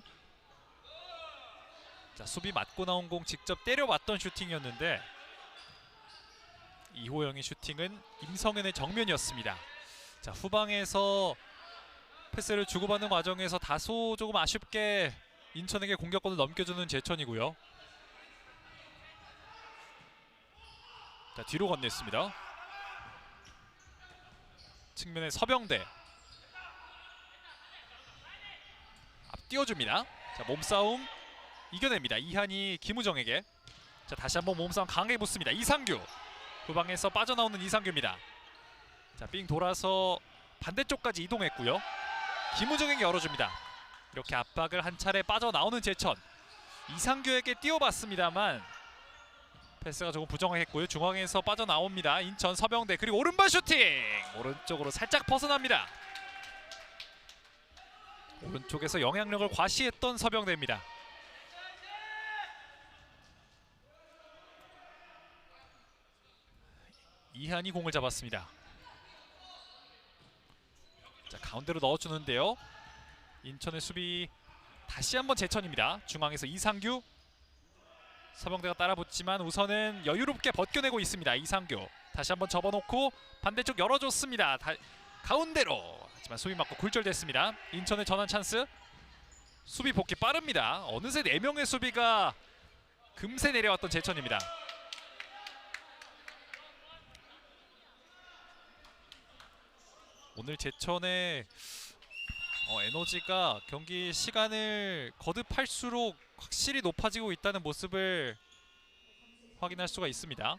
자, 수비 맞고 나온 공 직접 때려봤던 슈팅이었는데 이호영의 슈팅은 임성현의 정면이었습니다. 자, 후방에서 패스를 주고받는 과정에서 다소 조금 아쉽게 인천에게 공격권을 넘겨주는 제천이고요. 자, 뒤로 건넸습니다. 측면에 서병대. 앞 띄워줍니다. 자, 몸싸움 이겨냅니다. 이한이 김우정에게. 자, 다시 한번 몸싸움 강하게 붙습니다. 이상규. 후방에서 빠져나오는 이상규입니다. 자, 삥 돌아서 반대쪽까지 이동했고요. 김우정에게 열어줍니다. 이렇게 압박을 한 차례 빠져나오는 제천. 이상규에게 띄워봤습니다만 패스가 조금 부정했고요. 중앙에서 빠져나옵니다. 인천 서병대. 그리고 오른발 슈팅! 오른쪽으로 살짝 벗어납니다. 오른쪽에서 영향력을 과시했던 서병대입니다. 이한이 공을 잡았습니다. 자, 가운데로 넣어주는데요. 인천의 수비 다시 한번 제천입니다. 중앙에서 이상규. 서병대가 따라붙지만 우선은 여유롭게 벗겨내고 있습니다. 이상규. 다시 한번 접어놓고 반대쪽 열어줬습니다. 가운데로. 하지만 수비 맞고 굴절됐습니다. 인천의 전환 찬스. 수비 복귀 빠릅니다. 어느새 4명의 수비가 금세 내려왔던 제천입니다. 오늘 제천의 에너지가 경기 시간을 거듭할수록 확실히 높아지고 있다는 모습을 확인할 수가 있습니다.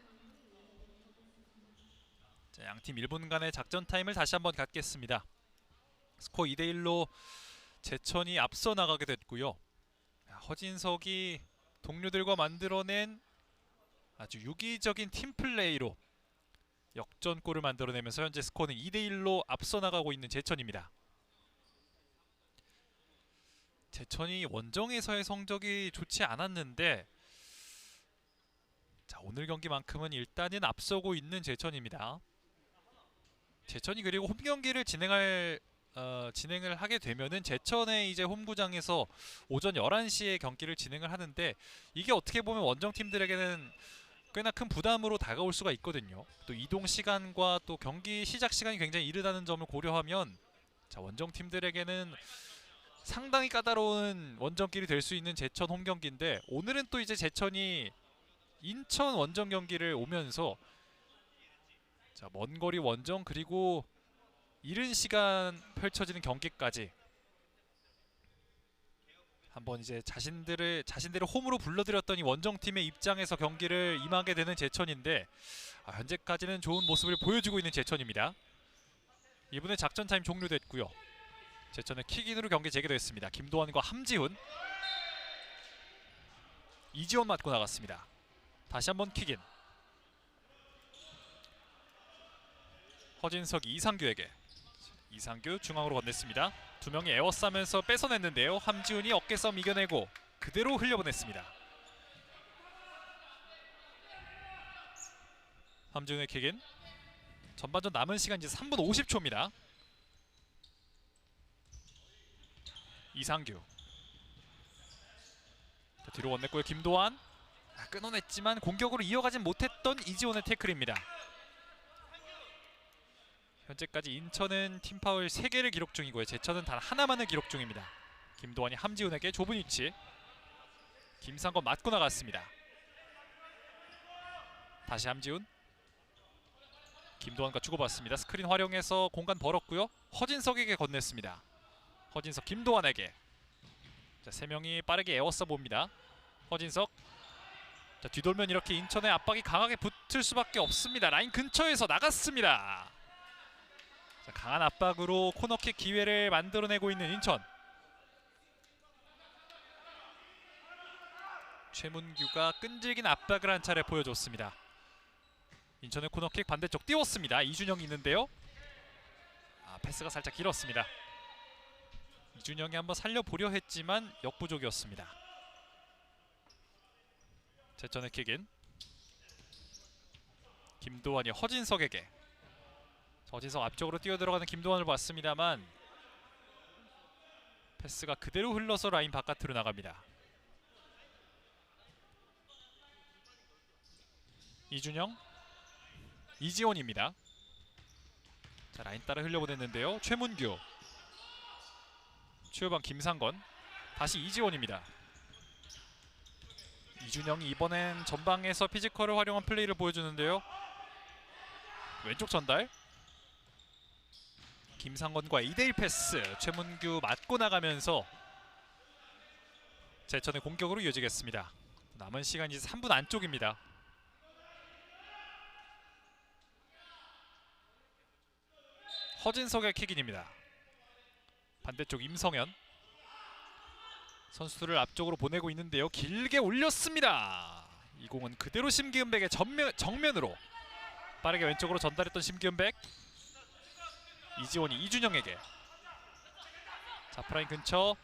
자, 양팀 1분간의 작전 타임을 다시 한번 갖겠습니다. 스코어 2대1로 제천이 앞서 나가게 됐고요. 허진석이 동료들과 만들어낸 아주 유기적인 팀플레이로 역전골을 만들어내면서 현재 스코어는 2대1로 앞서 나가고 있는 제천입니다. 제천이 원정에서의 성적이 좋지 않았는데 자, 오늘 경기만큼은 일단은 앞서고 있는 제천입니다. 제천이 그리고 홈 경기를 진행을 하게 되면은 제천의 이제 홈구장에서 오전 11시에 경기를 진행을 하는데, 이게 어떻게 보면 원정 팀들에게는 꽤나 큰 부담으로 다가올 수가 있거든요. 또 이동 시간과 또 경기 시작 시간이 굉장히 이르다는 점을 고려하면, 자, 원정 팀들에게는 상당히 까다로운 원정길이 될 수 있는 제천 홈 경기인데, 오늘은 또 이제 제천이 인천 원정 경기를 오면서, 자, 먼 거리 원정 그리고 이른 시간 펼쳐지는 경기까지 한번 이제 자신들을 홈으로 불러들였던 이 원정팀의 입장에서 경기를 임하게 되는 제천인데, 현재까지는 좋은 모습을 보여주고 있는 제천입니다. 이번에 작전 타임 종료됐고요. 제천의 킥인으로 경기 재개됐습니다. 김도환과 함지훈, 이지원 맞고 나갔습니다. 다시 한번 킥인. 허진석이 이상규에게, 이상규 중앙으로 건넸습니다. 두 명이 에워싸면서 뺏어냈는데요. 함지훈이 어깨싸움 이겨내고 그대로 흘려보냈습니다. 함지훈의 킥인. 전반전 남은 시간 이제 3분 50초입니다. 이상규. 자, 뒤로 원냈고요. 김도환. 끊어냈지만 공격으로 이어가진 못했던 이지원의 태클입니다. 현재까지 인천은 팀 파울 3개를 기록 중이고요. 제천은 단 하나만을 기록 중입니다. 김도환이 함지훈에게 좁은 위치. 김상건 맞고 나갔습니다. 다시 함지훈. 김도환과 주고받습니다. 스크린 활용해서 공간 벌었고요. 허진석에게 건넸습니다. 허진석 김도환에게. 자, 3명이 빠르게 에워싸 봅니다. 허진석. 자, 뒤돌면 이렇게 인천의 압박이 강하게 붙을 수밖에 없습니다. 라인 근처에서 나갔습니다. 자, 강한 압박으로 코너킥 기회를 만들어내고 있는 인천. 최문규가 끈질긴 압박을 한 차례 보여줬습니다. 인천의 코너킥 반대쪽 띄웠습니다. 이준영이 있는데요. 패스가 살짝 길었습니다. 이준영이 한번 살려보려 했지만 역부족이었습니다. 제천의 킥인. 김도환이 허진석에게. 허진석 앞쪽으로 뛰어들어가는 김도환을 봤습니다만 패스가 그대로 흘러서 라인 바깥으로 나갑니다. 이준영. 이지원입니다. 자, 라인 따라 흘려보냈는데요. 최문규. 최후방 김상건. 다시 이지원입니다. 이준영이 이번엔 전방에서 피지컬을 활용한 플레이를 보여주는데요. 왼쪽 전달. 김상건과 2대1 패스. 최문규 맞고 나가면서 제천의 공격으로 이어지겠습니다. 남은 시간이 3분 안쪽입니다. 허진석의 킥인입니다. 반대쪽 임성현. 선수들을 앞쪽으로 보내고 있는데요. 길게 올렸습니다. 이 공은 그대로 심기은백의 정면으로 빠르게 왼쪽으로 전달했던 심기은백. 이지원이 이준영에게. 자, 프라인 근처.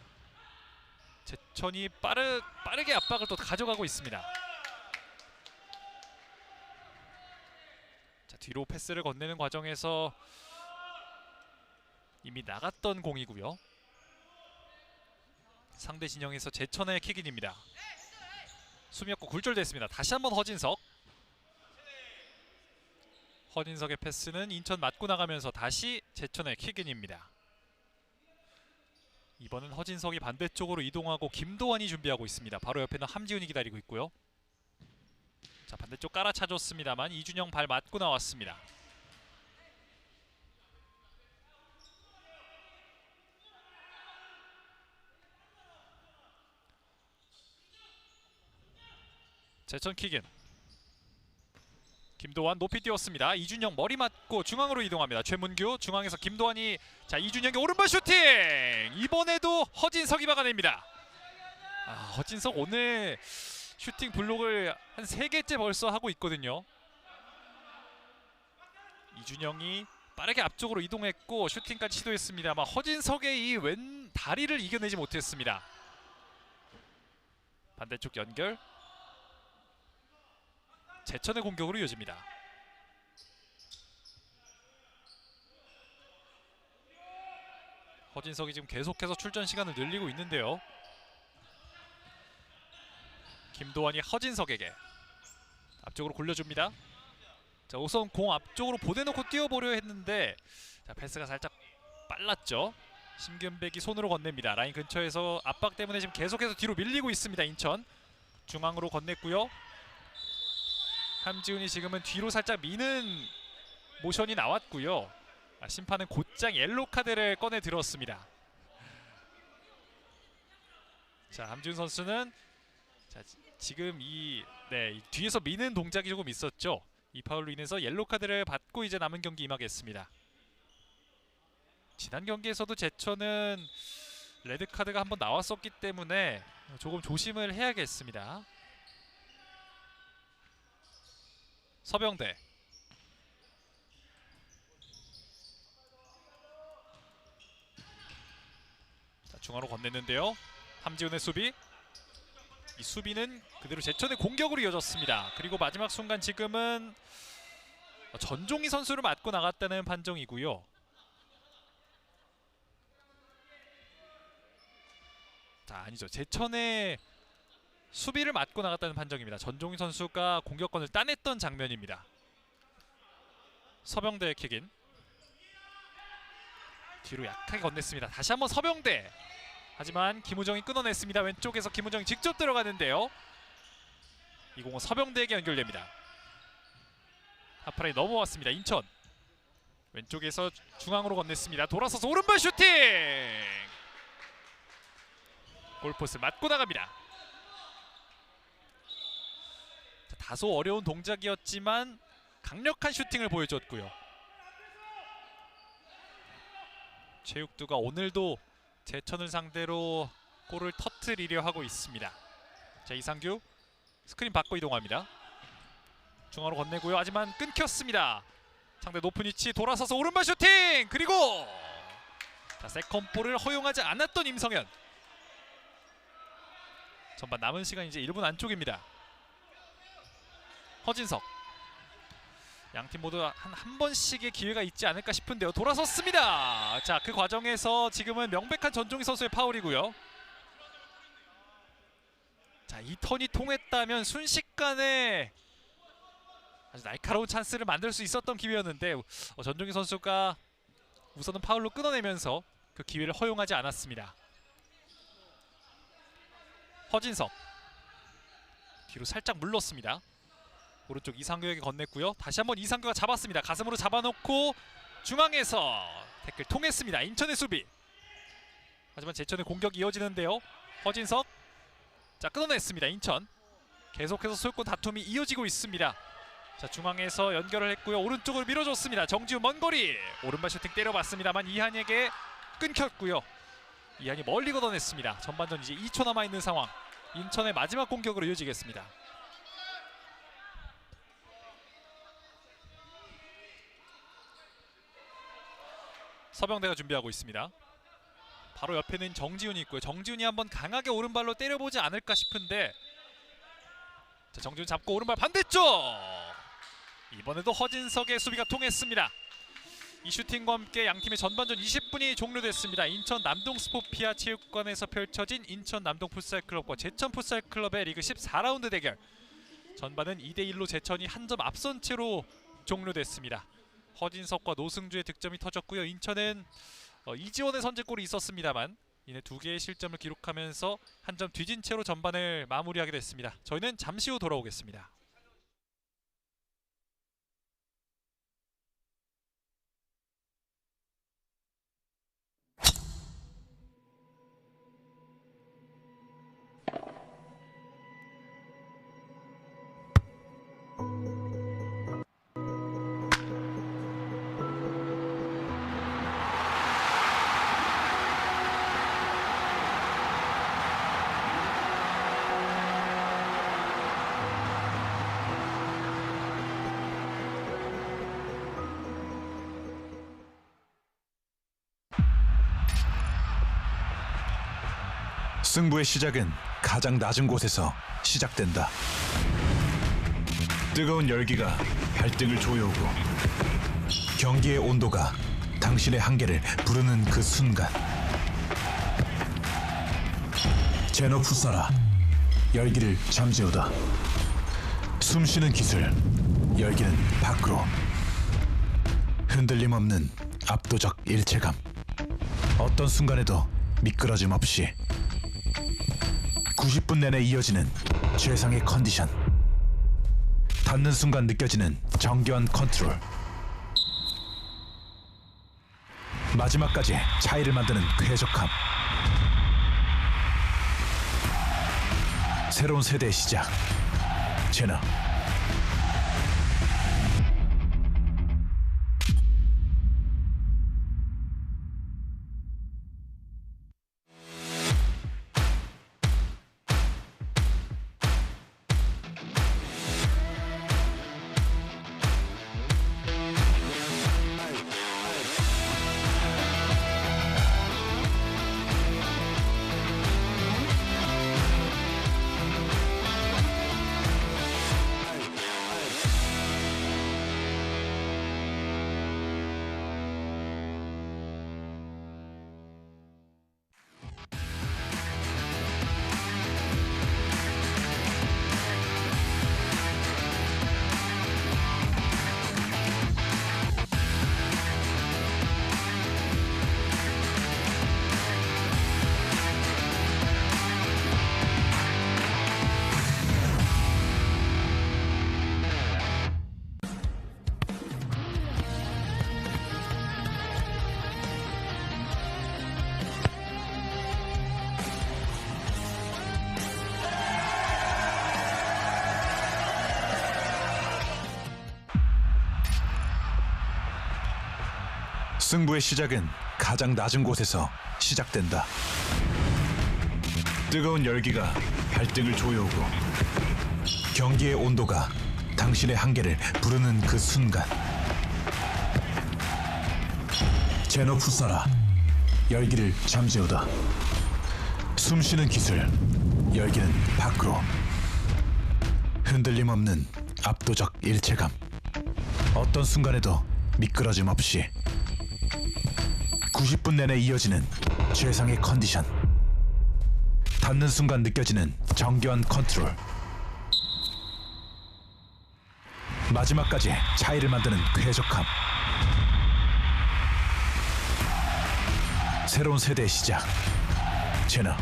제천이 빠르게 압박을 또 가져가고 있습니다. 자, 뒤로 패스를 건네는 과정에서 이미 나갔던 공이고요. 상대 진영에서 제천의 킥인입니다. 수미였고 굴절됐습니다. 다시 한번 허진석. 허진석의 패스는 인천 맞고 나가면서 다시 제천의 킥인입니다. 이번은 허진석이 반대쪽으로 이동하고 김도환이 준비하고 있습니다. 바로 옆에는 함지훈이 기다리고 있고요. 자, 반대쪽 깔아차줬습니다만 이준영 발 맞고 나왔습니다. 제천 킥인. 김도환 높이 뛰었습니다. 이준영 머리 맞고 중앙으로 이동합니다. 최문규 중앙에서 김도환이. 자, 이준영의 오른발 슈팅. 이번에도 허진석이 막아냅니다. 허진석 오늘 슈팅 블록을 한 3개째 벌써 하고 있거든요. 이준영이 빠르게 앞쪽으로 이동했고 슈팅까지 시도했습니다만 허진석의 이 왼 다리를 이겨내지 못했습니다. 반대쪽 연결. 제천의 공격으로 이어집니다. 허진석이 지금 계속해서 출전 시간을 늘리고 있는데요. 김도환이 허진석에게 앞쪽으로 굴려줍니다. 자, 우선 공 앞쪽으로 보내놓고 뛰어보려 했는데 자, 패스가 살짝 빨랐죠. 심균백이 손으로 건넵니다. 라인 근처에서 압박 때문에 지금 계속해서 뒤로 밀리고 있습니다. 인천 중앙으로 건넸고요. 함지훈이 지금은 뒤로 살짝 미는 모션이 나왔고요. 심판은 곧장 옐로 카드를 꺼내 들었습니다. 자, 함지훈 선수는 자, 지금 이 뒤에서 미는 동작이 조금 있었죠. 이 파울로 인해서 옐로 카드를 받고 이제 남은 경기 임하겠습니다. 지난 경기에서도 제천은 레드 카드가 한번 나왔었기 때문에 조금 조심을 해야겠습니다. 서병대 자, 중앙으로 건넸는데요. 함지훈의 수비, 이 수비는 그대로 제천의 공격으로 이어졌습니다. 그리고 마지막 순간 지금은 전종희 선수를 맞고 나갔다는 판정이고요. 자, 아니죠. 제천의 수비를 맞고 나갔다는 판정입니다. 전종희 선수가 공격권을 따냈던 장면입니다. 서병대의 킥인. 뒤로 약하게 건넸습니다. 다시 한번 서병대. 하지만 김우정이 끊어냈습니다. 왼쪽에서 김우정이 직접 들어가는데요. 이 공은 서병대에게 연결됩니다. 하프라인 넘어왔습니다. 인천. 왼쪽에서 중앙으로 건넸습니다. 돌아서서 오른발 슈팅! 골포스 맞고 나갑니다. 자, 다소 어려운 동작이었지만 강력한 슈팅을 보여줬고요. 최육두가 오늘도 제천을 상대로 골을 터뜨리려 하고 있습니다. 자, 이상규 스크린 받고 이동합니다. 중앙으로 건네고요. 하지만 끊겼습니다. 상대 높은 위치 돌아서서 오른발 슈팅! 그리고 자, 세컨볼을 허용하지 않았던 임성현. 전반 남은 시간 이제 1분 안쪽입니다. 허진석. 양팀 모두 한 번씩의 기회가 있지 않을까 싶은데요. 돌아섰습니다. 자, 그 과정에서 지금은 명백한 전종희 선수의 파울이고요. 자, 이 턴이 통했다면 순식간에 아주 날카로운 찬스를 만들 수 있었던 기회였는데 전종희 선수가 우선은 파울로 끊어내면서 그 기회를 허용하지 않았습니다. 허진석 뒤로 살짝 물렀습니다. 오른쪽 이상규에게 건넸고요. 다시 한번 이상규가 잡았습니다. 가슴으로 잡아놓고 중앙에서 태클 통했습니다. 인천의 수비. 하지만 제천의 공격이 이어지는데요. 허진석 자, 끊어냈습니다. 인천 계속해서 소유권 다툼이 이어지고 있습니다. 자, 중앙에서 연결을 했고요. 오른쪽으로 밀어줬습니다. 정지훈 먼거리 오른발 슈팅 때려봤습니다만 이한에게 끊겼고요. 이한이 멀리 걷어냈습니다. 전반전 이제 2초 남아있는 상황. 인천의 마지막 공격으로 이어지겠습니다. 서병대가 준비하고 있습니다. 바로 옆에는 정지훈이 있고요. 정지훈이 한번 강하게 오른발로 때려보지 않을까 싶은데 자, 정지훈 잡고 오른발 반대쪽! 이번에도 허진석의 수비가 통했습니다. 이 슈팅과 함께 양팀의 전반전 20분이 종료됐습니다. 인천 남동스포피아 체육관에서 펼쳐진 인천 남동풋살클럽과 제천풋살클럽의 리그 14라운드 대결. 전반은 2대1로 제천이 한 점 앞선 채로 종료됐습니다. 허진석과 노승주의 득점이 터졌고요. 인천은 이지원의 선제골이 있었습니다만 이내 2개의 실점을 기록하면서 한 점 뒤진 채로 전반을 마무리하게 됐습니다. 저희는 잠시 후 돌아오겠습니다. 승부의 시작은 가장 낮은 곳에서 시작된다. 뜨거운 열기가 발등을 조여오고 경기의 온도가 당신의 한계를 부르는 그 순간 제노 풋사라 열기를 잠재우다. 숨쉬는 기술 열기는 밖으로. 흔들림 없는 압도적 일체감. 어떤 순간에도 미끄러짐 없이 90분 내내 이어지는 최상의 컨디션. 닿는 순간 느껴지는 정교한 컨트롤. 마지막까지 차이를 만드는 쾌적함. 새로운 세대의 시작. 제너. 승부의 시작은 가장 낮은 곳에서 시작된다. 뜨거운 열기가 발등을 조여오고 경기의 온도가 당신의 한계를 부르는 그 순간 제노 풋사라 열기를 잠재우다. 숨쉬는 기술 열기는 밖으로. 흔들림 없는 압도적 일체감. 어떤 순간에도 미끄러짐 없이 90분 내내 이어지는 최상의 컨디션. 닿는 순간 느껴지는 정교한 컨트롤. 마지막까지 차이를 만드는 쾌적함. 새로운 세대의 시작. 제너.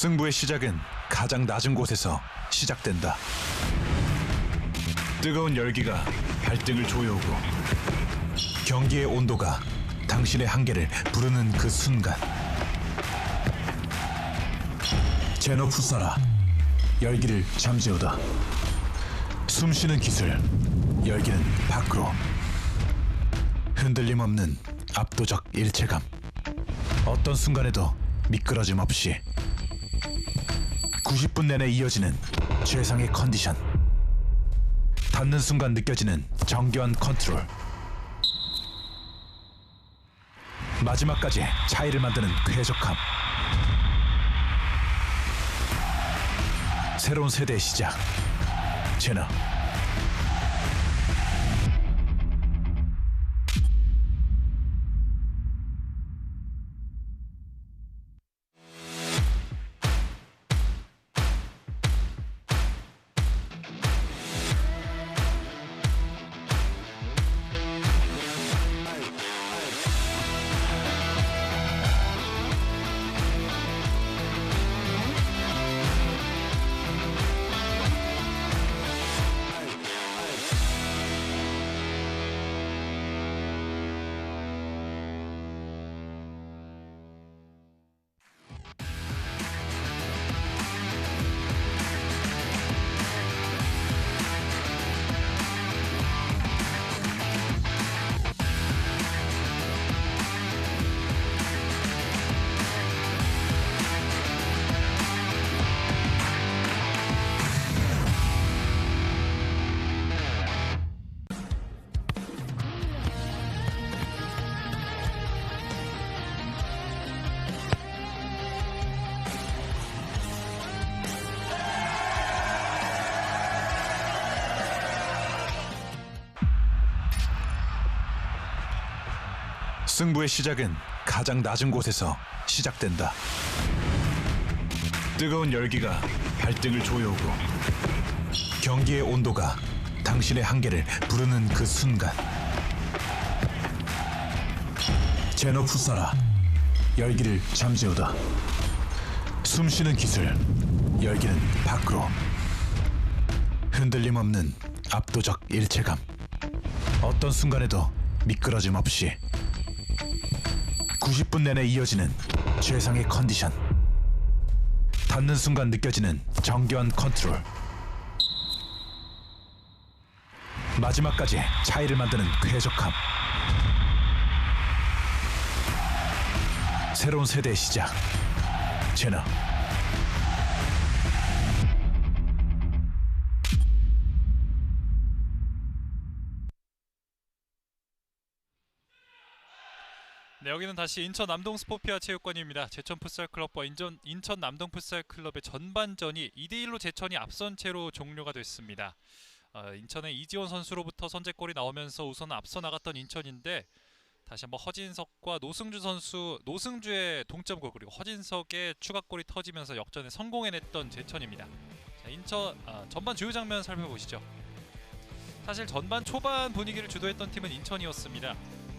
승부의 시작은 가장 낮은 곳에서 시작된다. 뜨거운 열기가 발등을 조여오고 경기의 온도가 당신의 한계를 부르는 그 순간, 제너 풋사라, 열기를 잠재우다. 숨쉬는 기술, 열기는 밖으로. 흔들림 없는 압도적 일체감, 어떤 순간에도 미끄러짐 없이 90분 내내 이어지는 최상의 컨디션, 닿는 순간 느껴지는 정교한 컨트롤, 마지막까지 차이를 만드는 쾌적함. 새로운 세대의 시작, 제너. 승부의 시작은 가장 낮은 곳에서 시작된다. 뜨거운 열기가 발등을 조여오고 경기의 온도가 당신의 한계를 부르는 그 순간, 제너 풋사라, 열기를 잠재우다. 숨쉬는 기술, 열기는 밖으로. 흔들림 없는 압도적 일체감, 어떤 순간에도 미끄러짐 없이 90분 내내 이어지는 최상의 컨디션, 닿는 순간 느껴지는 정교한 컨트롤, 마지막까지 차이를 만드는 쾌적함. 새로운 세대의 시작, 제너. 네, 여기는 다시 인천 남동 스포피아 체육관입니다. 제천 풋살클럽과 인천 남동 풋살클럽의 전반전이 2대1로 제천이 앞선 채로 종료가 됐습니다. 인천의 이지원 선수로부터 선제골이 나오면서 우선 앞서 나갔던 인천인데, 다시 한번 허진석과 노승주의 동점골, 그리고 허진석의 추가골이 터지면서 역전에 성공해냈던 제천입니다. 자, 인천 전반 주요 장면 살펴보시죠. 사실 전반 초반 분위기를 주도했던 팀은 인천이었습니다.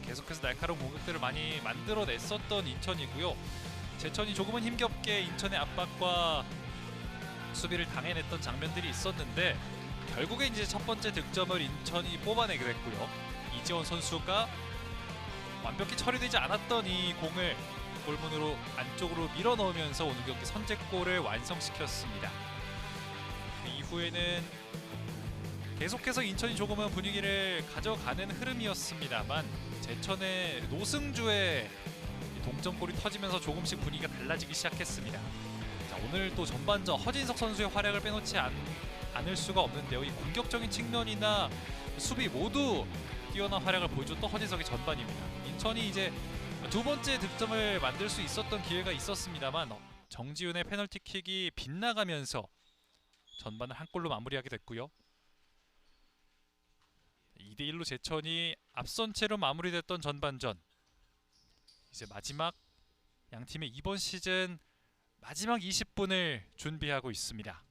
계속해서 날카로운 공격들을 많이 만들어냈었던 인천이고요. 제천이 조금은 힘겹게 인천의 압박과 수비를 당해냈던 장면들이 있었는데, 결국에 이제 첫 번째 득점을 인천이 뽑아내게 됐고요. 이지원 선수가 완벽히 처리되지 않았던 이 공을 골문으로 안쪽으로 밀어 넣으면서 오늘 경기 선제골을 완성시켰습니다. 그 이후에는 계속해서 인천이 조금은 분위기를 가져가는 흐름이었습니다만, 제천의 노승주의 동점골이 터지면서 조금씩 분위기가 달라지기 시작했습니다. 자, 오늘 또 전반전 허진석 선수의 활약을 빼놓지 않을 수가 없는데요. 이 공격적인 측면이나 수비 모두 뛰어난 활약을 보여줬던 허진석의 전반입니다. 인천이 이제 두 번째 득점을 만들 수 있었던 기회가 있었습니다만, 정지훈의 페널티킥이 빗나가면서 전반을 한 골로 마무리하게 됐고요. 2대1로 제천이 앞선 채로 마무리됐던 전반전, 이제 마지막 양팀의 이번 시즌 마지막 20분을 준비하고 있습니다.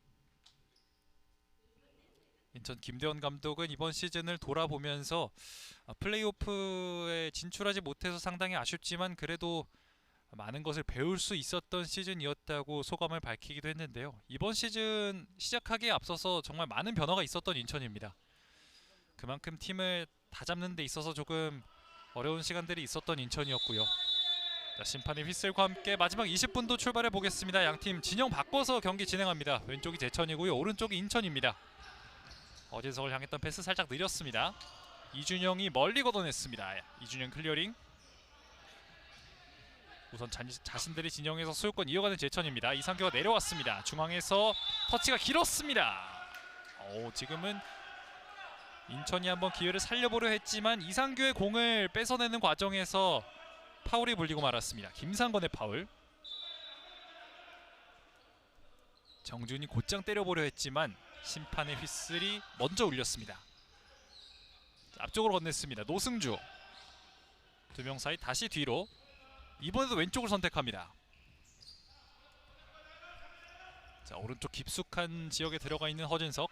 인천 김대원 감독은 이번 시즌을 돌아보면서 플레이오프에 진출하지 못해서 상당히 아쉽지만, 그래도 많은 것을 배울 수 있었던 시즌이었다고 소감을 밝히기도 했는데요. 이번 시즌 시작하기에 앞서서 정말 많은 변화가 있었던 인천입니다. 그만큼 팀을 다잡는 데 있어서 조금 어려운 시간들이 있었던 인천이었고요. 자, 심판의 휘슬과 함께 마지막 20분도 출발해 보겠습니다. 양팀 진영 바꿔서 경기 진행합니다. 왼쪽이 제천이고요. 오른쪽이 인천입니다. 어진석을 향했던 패스 살짝 느렸습니다. 이준영이 멀리 걷어냈습니다. 이준영 클리어링. 우선 자신들의 진영에서 소유권 이어가는 제천입니다. 이상규가 내려왔습니다. 중앙에서 터치가 길었습니다. 지금은 인천이 한번 기회를 살려보려 했지만 이상규의 공을 뺏어내는 과정에서 파울이 불리고 말았습니다. 김상건의 파울. 정준이 곧장 때려보려 했지만 심판의 휘슬이 먼저 울렸습니다. 앞쪽으로 건넸습니다. 노승주. 두 명 사이 다시 뒤로. 이번에도 왼쪽을 선택합니다. 자, 오른쪽 깊숙한 지역에 들어가 있는 허진석.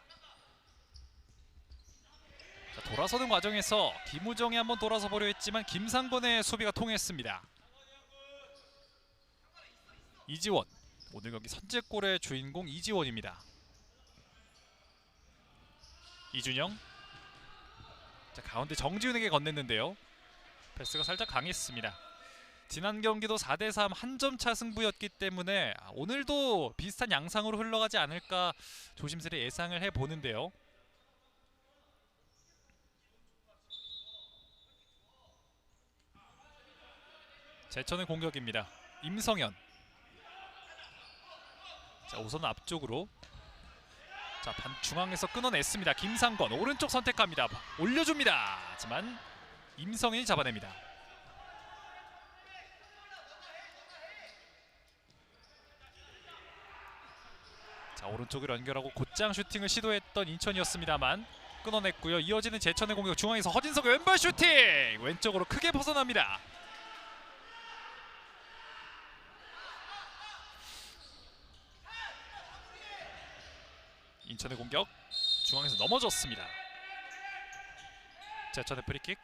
자, 돌아서는 과정에서 김우정이 한번 돌아서 보려 했지만 김상건의 수비가 통했습니다. 이지원. 오늘 경기 선제골의 주인공 이지원입니다. 이준영. 자, 가운데 정지훈에게 건넸는데요. 패스가 살짝 강했습니다. 지난 경기도 4대3 한 점 차 승부였기 때문에 오늘도 비슷한 양상으로 흘러가지 않을까 조심스레 예상을 해보는데요. 제천의 공격입니다. 임성현. 자, 우선 앞쪽으로. 자, 중앙에서 끊어냈습니다. 김상건 오른쪽 선택합니다. 올려줍니다. 하지만 임성현이 잡아냅니다. 자, 오른쪽으로 연결하고 곧장 슈팅을 시도했던 인천이었습니다만 끊어냈고요. 이어지는 제천의 공격. 중앙에서 허진석의 왼발 슈팅! 왼쪽으로 크게 벗어납니다. 인천의 공격. 중앙에서 넘어졌습니다. 제천의 프리킥.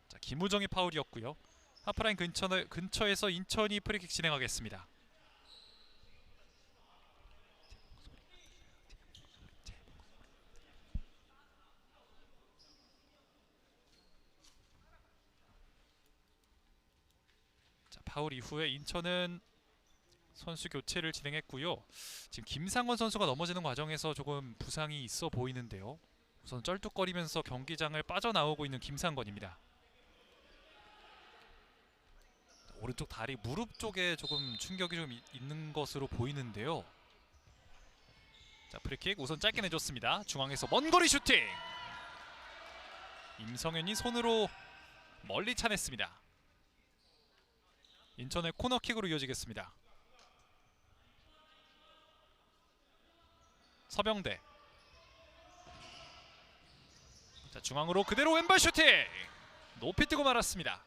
자, 김우정의 파울이었고요. 하프라인 근처에서 인천이 프리킥 진행하겠습니다. 자, 파울 이후에 인천은 선수 교체를 진행했고요. 지금 김상원 선수가 넘어지는 과정에서 조금 부상이 있어 보이는데요. 우선 쩔뚝거리면서 경기장을 빠져나오고 있는 김상건입니다. 오른쪽 다리 무릎 쪽에 조금 충격이 좀 있는 것으로 보이는데요. 자, 프리킥 우선 짧게 내줬습니다. 중앙에서 먼 거리 슈팅. 임성현이 손으로 멀리 차냈습니다. 인천의 코너킥으로 이어지겠습니다. 서병대. 자, 중앙으로 그대로 왼발 슈팅. 높이 뜨고 말았습니다.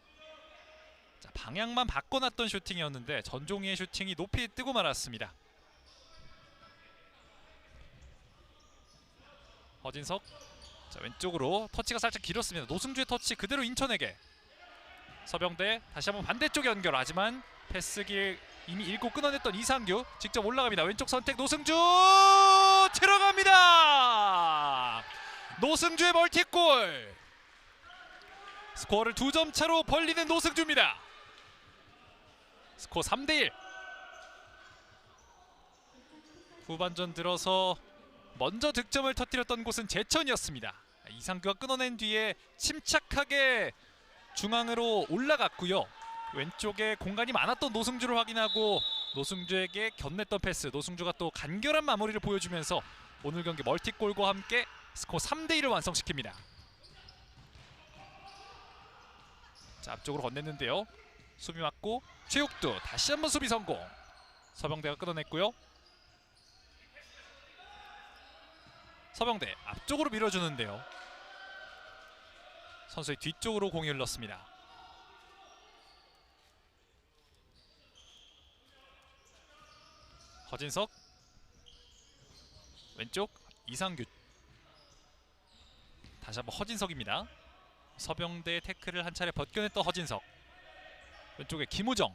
자, 방향만 바꿔놨던 슈팅이었는데 전종희의 슈팅이 높이 뜨고 말았습니다. 허진석. 자, 왼쪽으로 터치가 살짝 길었습니다. 노승주의 터치 그대로 인천에게. 서병대 다시 한번 반대쪽 연결. 하지만 패스길 이미 읽고 끊어냈던 이상규 직접 올라갑니다. 왼쪽 선택 노승주 들어갑니다. 노승주의 멀티골. 스코어를 2점 차로 벌리는 노승주입니다. 스코어 3대1. 후반전 들어서 먼저 득점을 터뜨렸던 곳은 제천이었습니다. 이상규가 끊어낸 뒤에 침착하게 중앙으로 올라갔고요. 왼쪽에 공간이 많았던 노승주를 확인하고 노승주에게 견냈던 패스. 노승주가 또 간결한 마무리를 보여주면서 오늘 경기 멀티골과 함께 스코어 3대1을 완성시킵니다. 자, 앞쪽으로 건넸는데요. 수비 맞고 최욱두 다시 한번 수비 성공. 서병대가 끊어냈고요. 서병대 앞쪽으로 밀어주는데요. 선수의 뒤쪽으로 공이 흘렀습니다. 허진석 왼쪽 이상규. 다시 한번 허진석입니다. 서병대의 태클을 한 차례 벗겨냈던 허진석. 왼쪽에 김우정.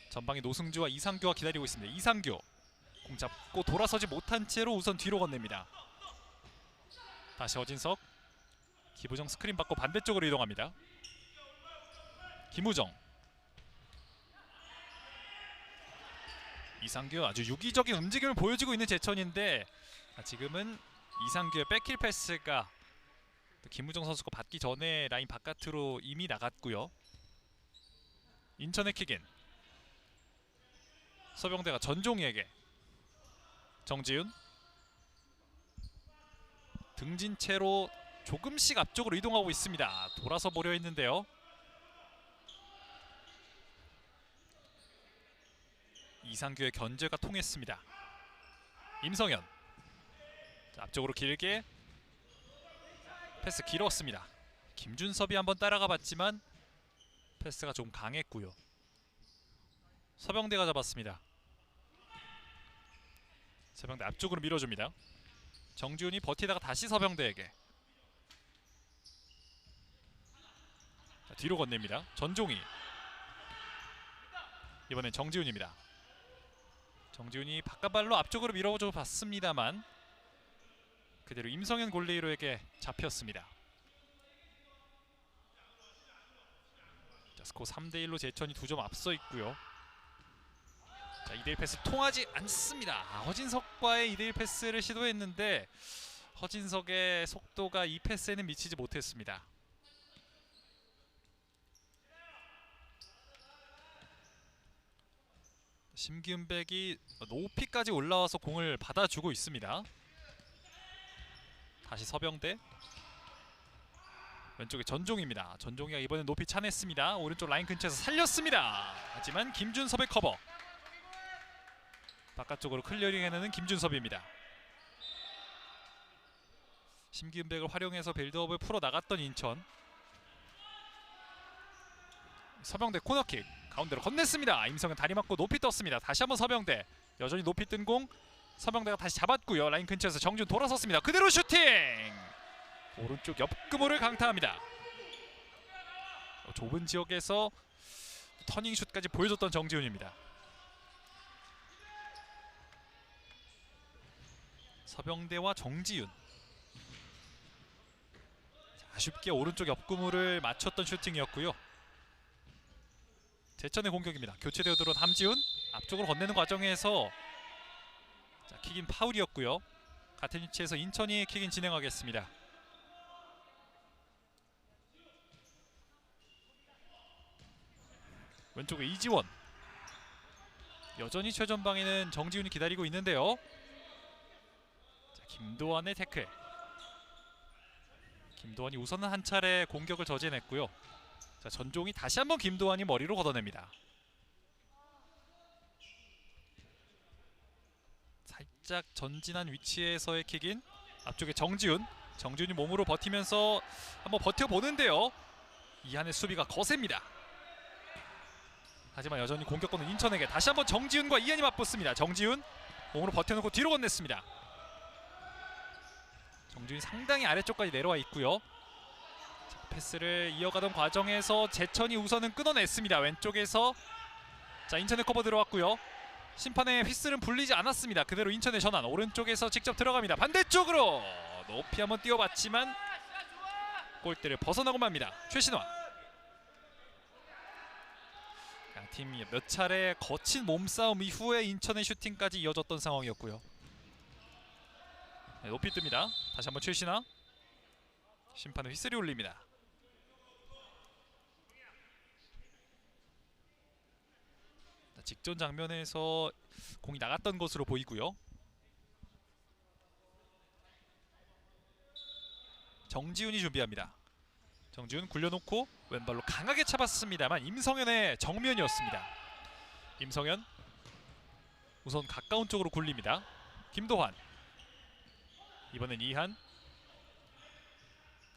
전방에 노승주와 이상규가 기다리고 있습니다. 이상규 공 잡고 돌아서지 못한 채로 우선 뒤로 건넵니다. 다시 허진석. 김우정 스크린 받고 반대쪽으로 이동합니다. 김우정. 이상규 아주 유기적인 움직임을 보여주고 있는 제천인데 지금은 이상규의 백힐 패스가 김우정 선수가 받기 전에 라인 바깥으로 이미 나갔고요. 인천의 킥인. 서병대가 전종희에게. 정지훈. 등진 채로 조금씩 앞쪽으로 이동하고 있습니다. 돌아서 보려 했는데요. 이상규의 견제가 통했습니다. 임성현. 자, 앞쪽으로 길게 패스 길었습니다. 김준섭이 한번 따라가 봤지만 패스가 좀 강했고요. 서병대가 잡았습니다. 서병대 앞쪽으로 밀어줍니다. 정지훈이 버티다가 다시 서병대에게. 자, 뒤로 건넵니다. 전종희. 이번엔 정지훈입니다. 정지훈이 바깥발로 앞쪽으로 밀어줘 봤습니다만 그대로 임성현 골레이로에게 잡혔습니다. 자, 스코어 3대1로 제천이 2점 앞서 있고요. 자, 2대1 패스 통하지 않습니다. 허진석과의 2대1 패스를 시도했는데 허진석의 속도가 이 패스에는 미치지 못했습니다. 심기은백이 높이까지 올라와서 공을 받아주고 있습니다. 다시 서병대. 왼쪽에 전종입니다. 전종이가 이번엔 높이 차냈습니다. 오른쪽 라인 근처에서 살렸습니다. 하지만 김준섭의 커버. 바깥쪽으로 클리어링 해내는 김준섭입니다. 심기은백을 활용해서 빌드업을 풀어나갔던 인천. 서병대 코너킥. 가운데로 건넸습니다. 임성현 다리 맞고 높이 떴습니다. 다시 한번 서병대. 여전히 높이 뜬 공. 서병대가 다시 잡았고요. 라인 근처에서 정준 돌아섰습니다. 그대로 슈팅! 오른쪽 옆구멍을 강타합니다. 좁은 지역에서 터닝 슛까지 보여줬던 정지훈입니다. 서병대와 정지훈. 아쉽게 오른쪽 옆구멍을 맞췄던 슈팅이었고요. 제천의 공격입니다. 교체되어 들어온 함지훈. 앞쪽으로 건네는 과정에서 자, 킥인 파울이었고요. 같은 위치에서 인천이 킥인 진행하겠습니다. 왼쪽에 이지원. 여전히 최전방에는 정지훈이 기다리고 있는데요. 자, 김도환의 태클. 김도환이 우선은 한 차례 공격을 저지했고요. 자, 전종이 다시 한번 김도환이 머리로 걷어냅니다. 살짝 전진한 위치에서의 킥인. 앞쪽에 정지훈. 정지훈이 몸으로 버티면서 한번 버텨보는데요. 이한의 수비가 거셉니다. 하지만 여전히 공격권은 인천에게. 다시 한번 정지훈과 이한이 맞붙습니다. 정지훈 몸으로 버텨놓고 뒤로 건넸습니다. 정지훈이 상당히 아래쪽까지 내려와 있고요. 자, 패스를 이어가던 과정에서 제천이 우선은 끊어냈습니다. 왼쪽에서 자, 인천의 커버 들어왔고요. 심판의 휘슬은 불리지 않았습니다. 그대로 인천의 전환. 오른쪽에서 직접 들어갑니다. 반대쪽으로 높이 한번 뛰어봤지만 골대를 벗어나고 맙니다. 최신화. 양팀이 몇 차례 거친 몸싸움 이후에 인천의 슈팅까지 이어졌던 상황이었고요. 네, 높이 뜹니다. 다시 한번 최신화. 심판은 휘슬이 울립니다. 직전 장면에서 공이 나갔던 것으로 보이고요. 정지훈이 준비합니다. 정지훈 굴려놓고 왼발로 강하게 차봤습니다만 임성현의 정면이었습니다. 임성현 우선 가까운 쪽으로 굴립니다. 김도환. 이번엔 이한.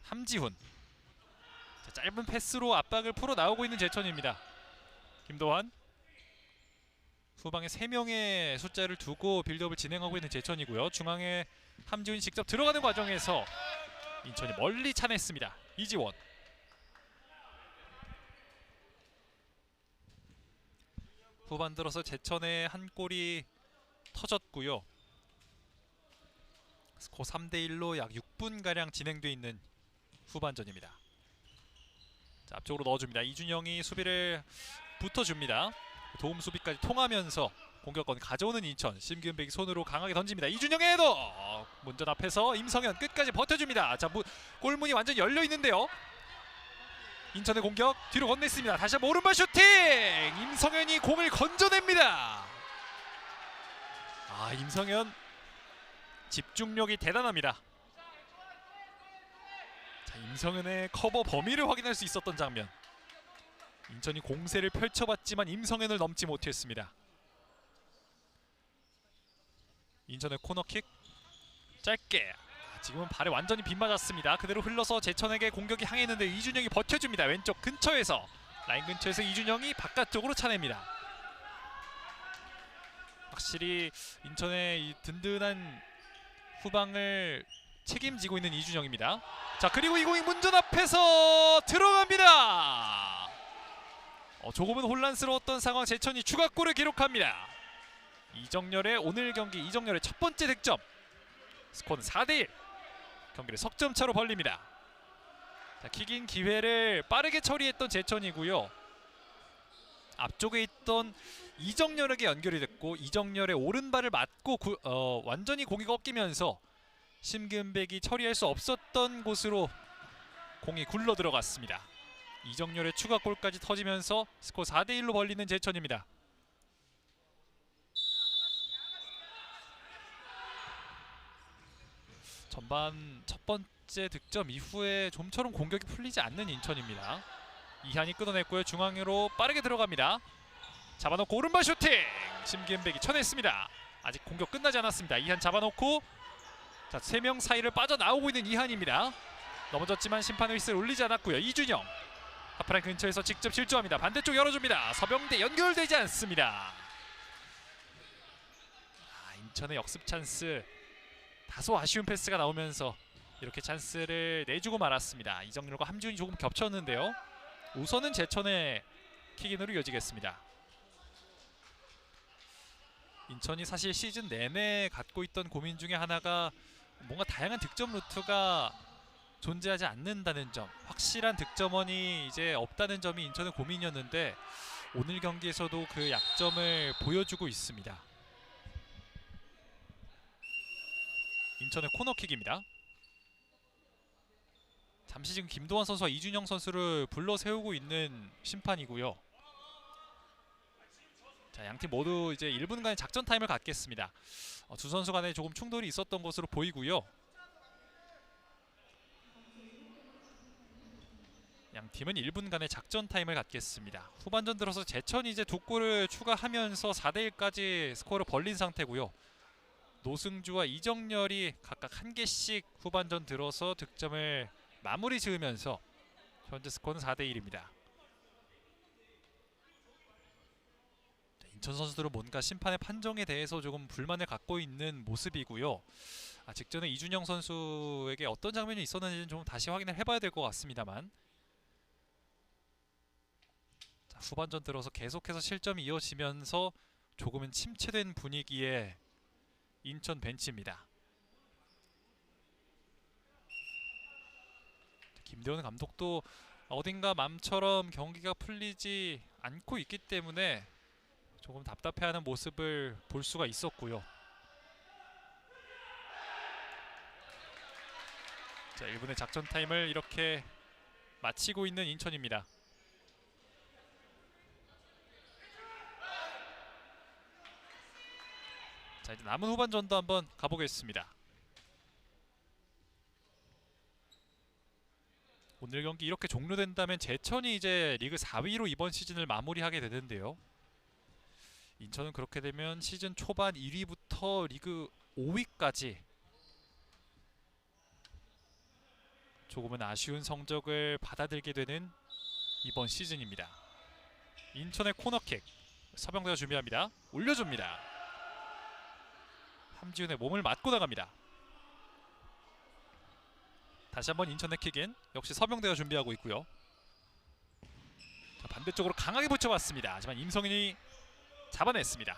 함지훈. 자, 짧은 패스로 압박을 풀어 나오고 있는 제천입니다. 김도환. 후방에 3명의 숫자를 두고 빌드업을 진행하고 있는 제천이고요. 중앙에 함지훈이 직접 들어가는 과정에서 인천이 멀리 차냈습니다. 이지원. 후반 들어서 제천의 한 골이 터졌고요. 스코어 3대1로 약 6분가량 진행돼 있는 후반전입니다. 자, 앞쪽으로 넣어줍니다. 이준영이 수비를 붙어줍니다. 도움 수비까지 통하면서 공격권 가져오는 인천. 심기은백이 손으로 강하게 던집니다. 이준영의 헤더! 문전 앞에서 임성현 끝까지 버텨줍니다. 자, 골문이 완전히 열려있는데요. 인천의 공격 뒤로 건넸습니다. 다시 한번 오른발 슈팅! 임성현이 공을 건져냅니다. 아, 임성현 집중력이 대단합니다. 자, 임성현의 커버 범위를 확인할 수 있었던 장면. 인천이 공세를 펼쳐봤지만 임성현을 넘지 못했습니다. 인천의 코너킥 짧게. 지금은 발에 완전히 빗맞았습니다. 그대로 흘러서 제천에게 공격이 향했는데 이준영이 버텨줍니다. 왼쪽 근처에서, 라인 근처에서 이준영이 바깥쪽으로 차냅니다. 확실히 인천의 이 든든한 후방을 책임지고 있는 이준영입니다. 자, 그리고 이 공이 문전 앞에서 들어갑니다. 조금은 혼란스러웠던 상황. 제천이 추가골을 기록합니다. 이정열의 오늘 경기 이정열의 첫 번째 득점. 스코어는 4대1. 경기를 석점차로 벌립니다. 자, 킥인 기회를 빠르게 처리했던 제천이고요. 앞쪽에 있던 이정열에게 연결이 됐고 이정열의 오른발을 맞고 완전히 공이 꺾이면서 심기은백이 처리할 수 없었던 곳으로 공이 굴러 들어갔습니다. 이정열의 추가골까지 터지면서 스코어 4대1로 벌리는 제천입니다. 전반 첫 번째 득점 이후에 좀처럼 공격이 풀리지 않는 인천입니다. 이한이 끊어냈고요. 중앙으로 빠르게 들어갑니다. 잡아놓고 오른발 슈팅! 심기은백이 쳐냈습니다. 아직 공격 끝나지 않았습니다. 이한 잡아놓고, 자, 3명 사이를 빠져나오고 있는 이한입니다. 넘어졌지만 심판 휘슬 올리지 않았고요. 이준영 하프라인 근처에서 직접 실주합니다. 반대쪽 열어줍니다. 서병대 연결되지 않습니다. 인천의 역습 찬스. 다소 아쉬운 패스가 나오면서 이렇게 찬스를 내주고 말았습니다. 이정열과 함지훈이 조금 겹쳤는데요. 우선은 제천의 킥인으로 이어지겠습니다. 인천이 사실 시즌 내내 갖고 있던 고민 중에 하나가 뭔가 다양한 득점 루트가 존재하지 않는다는 점, 확실한 득점원이 이제 없다는 점이 인천의 고민이었는데 오늘 경기에서도 그 약점을 보여주고 있습니다. 인천의 코너킥입니다. 잠시 지금 김도환 선수와 이준영 선수를 불러 세우고 있는 심판이고요. 자, 양팀 모두 이제 1분간의 작전 타임을 갖겠습니다. 두 선수 간에 조금 충돌이 있었던 것으로 보이고요. 양팀은 1분간의 작전 타임을 갖겠습니다. 후반전 들어서 제천이 이제 2골을 추가하면서 4대1까지 스코어를 벌린 상태고요. 노승주와 이정열이 각각 1개씩 후반전 들어서 득점을 마무리 지으면서 현재 스코어는 4대1입니다. 인천 선수들은 뭔가 심판의 판정에 대해서 조금 불만을 갖고 있는 모습이고요. 직전에 이준영 선수에게 어떤 장면이 있었는지는 좀 다시 확인을 해봐야 될 것 같습니다만, 자, 후반전 들어서 계속해서 실점이 이어지면서 조금은 침체된 분위기의 인천 벤치입니다. 김대원 감독도 어딘가 맘처럼 경기가 풀리지 않고 있기 때문에 조금 답답해하는 모습을 볼 수가 있었고요. 자, 1분의 작전 타임을 이렇게 마치고 있는 인천입니다. 자, 이제 남은 후반전도 한번 가보겠습니다. 오늘 경기 이렇게 종료된다면 제천이 이제 리그 4위로 이번 시즌을 마무리하게 되는데요. 인천은 그렇게 되면 시즌 초반 1위부터 리그 5위까지 조금은 아쉬운 성적을 받아들게 되는 이번 시즌입니다. 인천의 코너킥, 서병대가 준비합니다. 올려줍니다. 함지훈의 몸을 맞고 나갑니다. 다시 한번 인천의 킥인, 역시 서병대가 준비하고 있고요. 자, 반대쪽으로 강하게 붙여봤습니다. 하지만 임성현이 잡아냈습니다.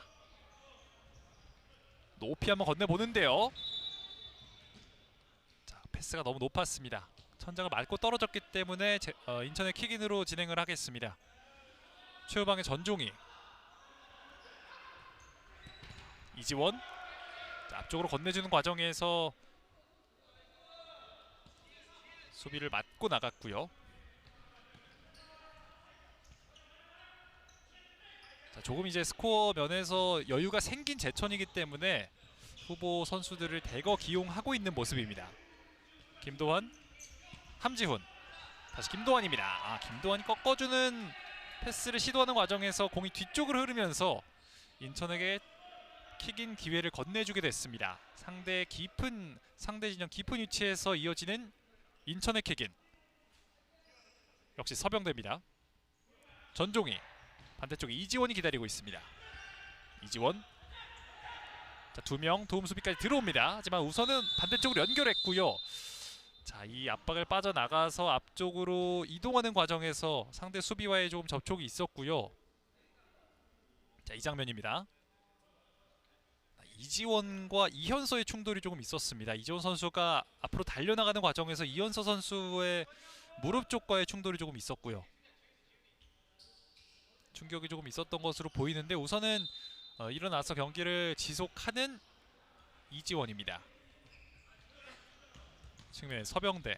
높이 한번 건네보는데요. 자, 패스가 너무 높았습니다. 천장을 맞고 떨어졌기 때문에 인천의 킥인으로 진행을 하겠습니다. 최후방의 전종희, 이지원. 자, 앞쪽으로 건네주는 과정에서 수비를 맞고 나갔고요. 자, 조금 이제 스코어 면에서 여유가 생긴 제천이기 때문에 후보 선수들을 대거 기용하고 있는 모습입니다. 김도환, 함지훈, 다시 김도환입니다. 김도환이 꺾어주는 패스를 시도하는 과정에서 공이 뒤쪽으로 흐르면서 인천에게 킥인 기회를 건네주게 됐습니다. 상대 진영 깊은 위치에서 이어지는 인천의 킥인. 역시 서병대입니다. 전종희, 반대쪽에 이지원이 기다리고 있습니다. 이지원. 자, 2명 도움 수비까지 들어옵니다. 하지만 우선은 반대쪽으로 연결했고요. 자, 이 압박을 빠져나가서 앞쪽으로 이동하는 과정에서 상대 수비와의 조금 접촉이 있었고요. 자, 이 장면입니다. 이지원과 이현서의 충돌이 조금 있었습니다. 이지원 선수가 앞으로 달려나가는 과정에서 이현서 선수의 무릎 쪽과의 충돌이 조금 있었고요. 충격이 조금 있었던 것으로 보이는데 우선은 일어나서 경기를 지속하는 이지원입니다. 측면에 서병대,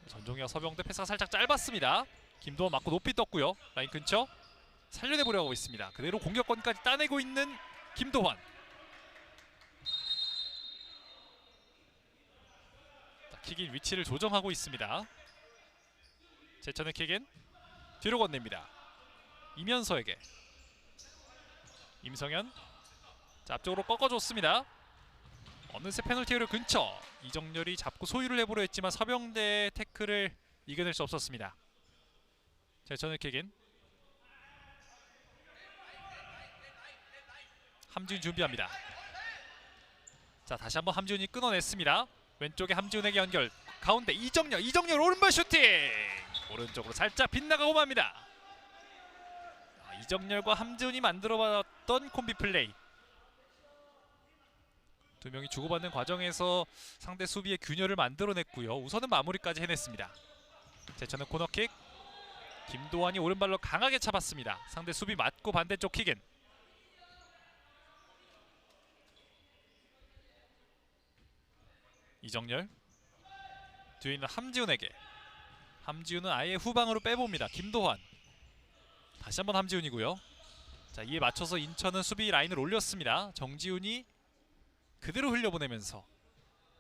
전종희와 서병대. 패스가 살짝 짧았습니다. 김도환 맞고 높이 떴고요. 라인 근처 살려내보려고 하고 있습니다. 그대로 공격권까지 따내고 있는 김도환. 자, 킥인 위치를 조정하고 있습니다. 제천의 킥인 뒤로 건넵니다. 이면서에게 임성현. 자, 앞쪽으로 꺾어줬습니다. 어느새 페널티 에리어 근처. 이정렬이 잡고 소유를 해보려 했지만 서병대의 태클을 이겨낼 수 없었습니다. 제천의 킥인. 함지훈 준비합니다. 자, 다시 한번 함지훈이 끊어냈습니다. 왼쪽에 함지훈에게 연결. 가운데 이정렬 오른발 슈팅. 오른쪽으로 살짝 빗나가고 맙니다. 이정렬과 함지훈이 만들어봤던 콤비 플레이. 두 명이 주고받는 과정에서 상대 수비의 균열을 만들어냈고요. 우선은 마무리까지 해냈습니다. 제천의 코너킥. 김도환이 오른발로 강하게 차봤습니다. 상대 수비 맞고 반대쪽 킥인. 이정렬. 뒤에 있는 함지훈에게. 함지훈은 아예 후방으로 빼봅니다. 김도환. 다시 한번 함지훈이고요. 자, 이에 맞춰서 인천은 수비 라인을 올렸습니다. 정지훈이 그대로 흘려보내면서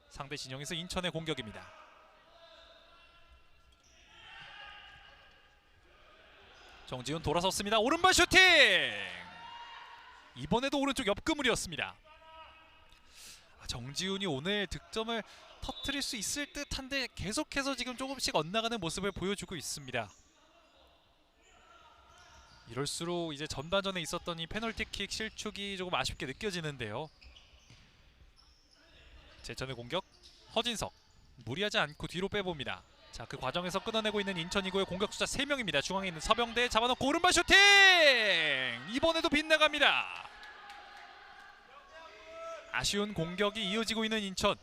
상대 진영에서 인천의 공격입니다. 정지훈 돌아섰습니다. 오른발 슈팅! 이번에도 오른쪽 옆그물이었습니다. 정지훈이 오늘 득점을 터뜨릴 수 있을 듯한데 계속해서 지금 조금씩 엇나가는 모습을 보여주고 있습니다. 이럴수록 이제 전반전에 있었던 이 페널티킥 실축이 조금 아쉽게 느껴지는데요. 제천의 공격. 허진석 무리하지 않고 뒤로 빼봅니다. 자, 그 과정에서 끊어내고 있는 인천이고요. 공격 숫자 3명입니다. 중앙에 있는 서병대 잡아놓고 오른발 슈팅! 이번에도 빗나갑니다. 아쉬운 공격이 이어지고 있는 인천.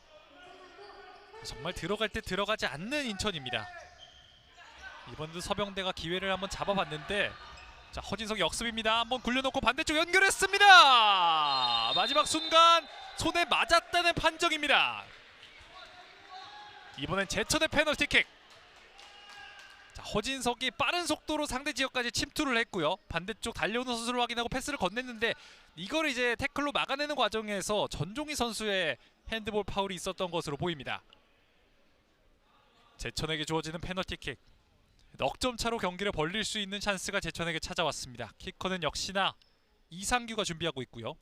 정말 들어갈 때 들어가지 않는 인천입니다. 이번에도 서병대가 기회를 한번 잡아봤는데, 자, 허진석이 역습입니다. 한번 굴려놓고 반대쪽 연결했습니다. 마지막 순간 손에 맞았다는 판정입니다. 이번엔 제천의 페널티킥. 자, 허진석이 빠른 속도로 상대 지역까지 침투를 했고요. 반대쪽 달려오는 선수를 확인하고 패스를 건넸는데 이걸 이제 태클로 막아내는 과정에서 전종희 선수의 핸드볼 파울이 있었던 것으로 보입니다. 제천에게 주어지는 페널티킥. 넉점 차로 경기를 벌릴 수 있는 찬스가 제천에게 찾아왔습니다. 키커는 역시나 이상규가 준비하고 있고요.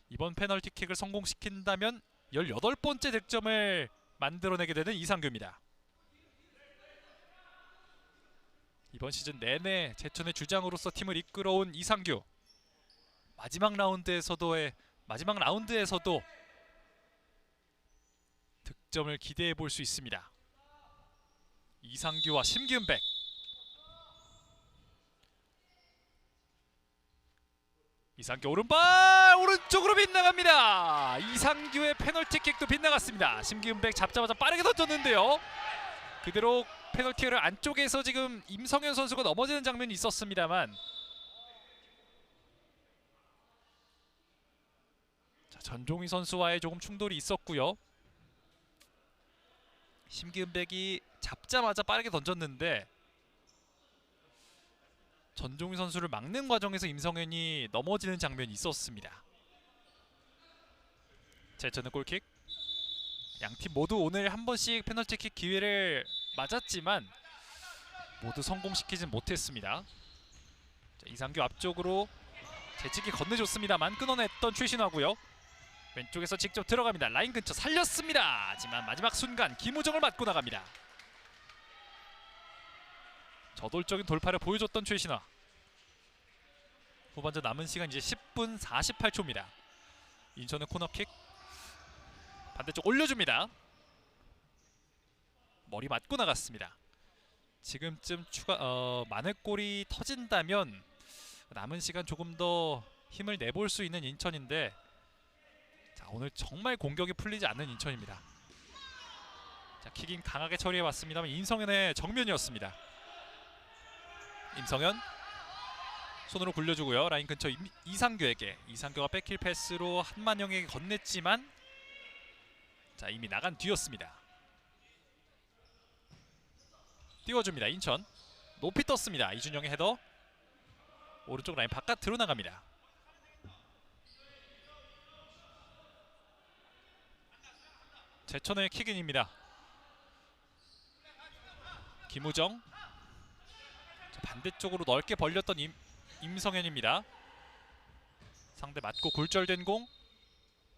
이번 페널티킥을 성공시킨다면 18번째 득점을 만들어내게 되는 이상규입니다. 이번 시즌 내내 제천의 주장으로서 팀을 이끌어온 이상규. 마지막 라운드에서도 득점을 기대해 볼 수 있습니다. 이상규와 심기은백. 이상규 오른발 오른쪽으로 빗나갑니다. 이상규의 페널티킥도 빗나갔습니다. 심기은백 잡자마자 빠르게 던졌는데요. 그대로 페널티를 안쪽에서 지금 임성현 선수가 넘어지는 장면이 있었습니다만, 자, 전종희 선수와의 조금 충돌이 있었고요. 심기은백이 잡자마자 빠르게 던졌는데 전종희 선수를 막는 과정에서 임성현이 넘어지는 장면이 있었습니다. 제천의 골킥. 양팀 모두 오늘 한 번씩 페널티킥 기회를 맞았지만 모두 성공시키진 못했습니다. 자, 이상규 앞쪽으로 재치기 건네줬습니다만 끊어냈던 최신화고요. 왼쪽에서 직접 들어갑니다. 라인 근처 살렸습니다. 하지만 마지막 순간 김우정을 맞고 나갑니다. 저돌적인 돌파를 보여줬던 최신화. 후반전 남은 시간 이제 10분 48초입니다. 인천의 코너킥. 반대쪽 올려줍니다. 머리 맞고 나갔습니다. 지금쯤 만회골이 터진다면 남은 시간 조금 더 힘을 내볼 수 있는 인천인데, 자, 오늘 정말 공격이 풀리지 않는 인천입니다. 자, 킥인 강하게 처리해왔습니다만 임성현의 정면이었습니다. 임성현 손으로 굴려주고요. 라인 근처 이상규에게. 이상규가 백힐 패스로 한만영에게 건넸지만, 자, 이미 나간 뒤였습니다. 띄워줍니다. 인천 높이 떴습니다. 이준영의 헤더. 오른쪽 라인 바깥으로 나갑니다. 제천의 킥인입니다. 김우정. 반대쪽으로 넓게 벌렸던 임성현입니다. 상대 맞고 굴절된 공.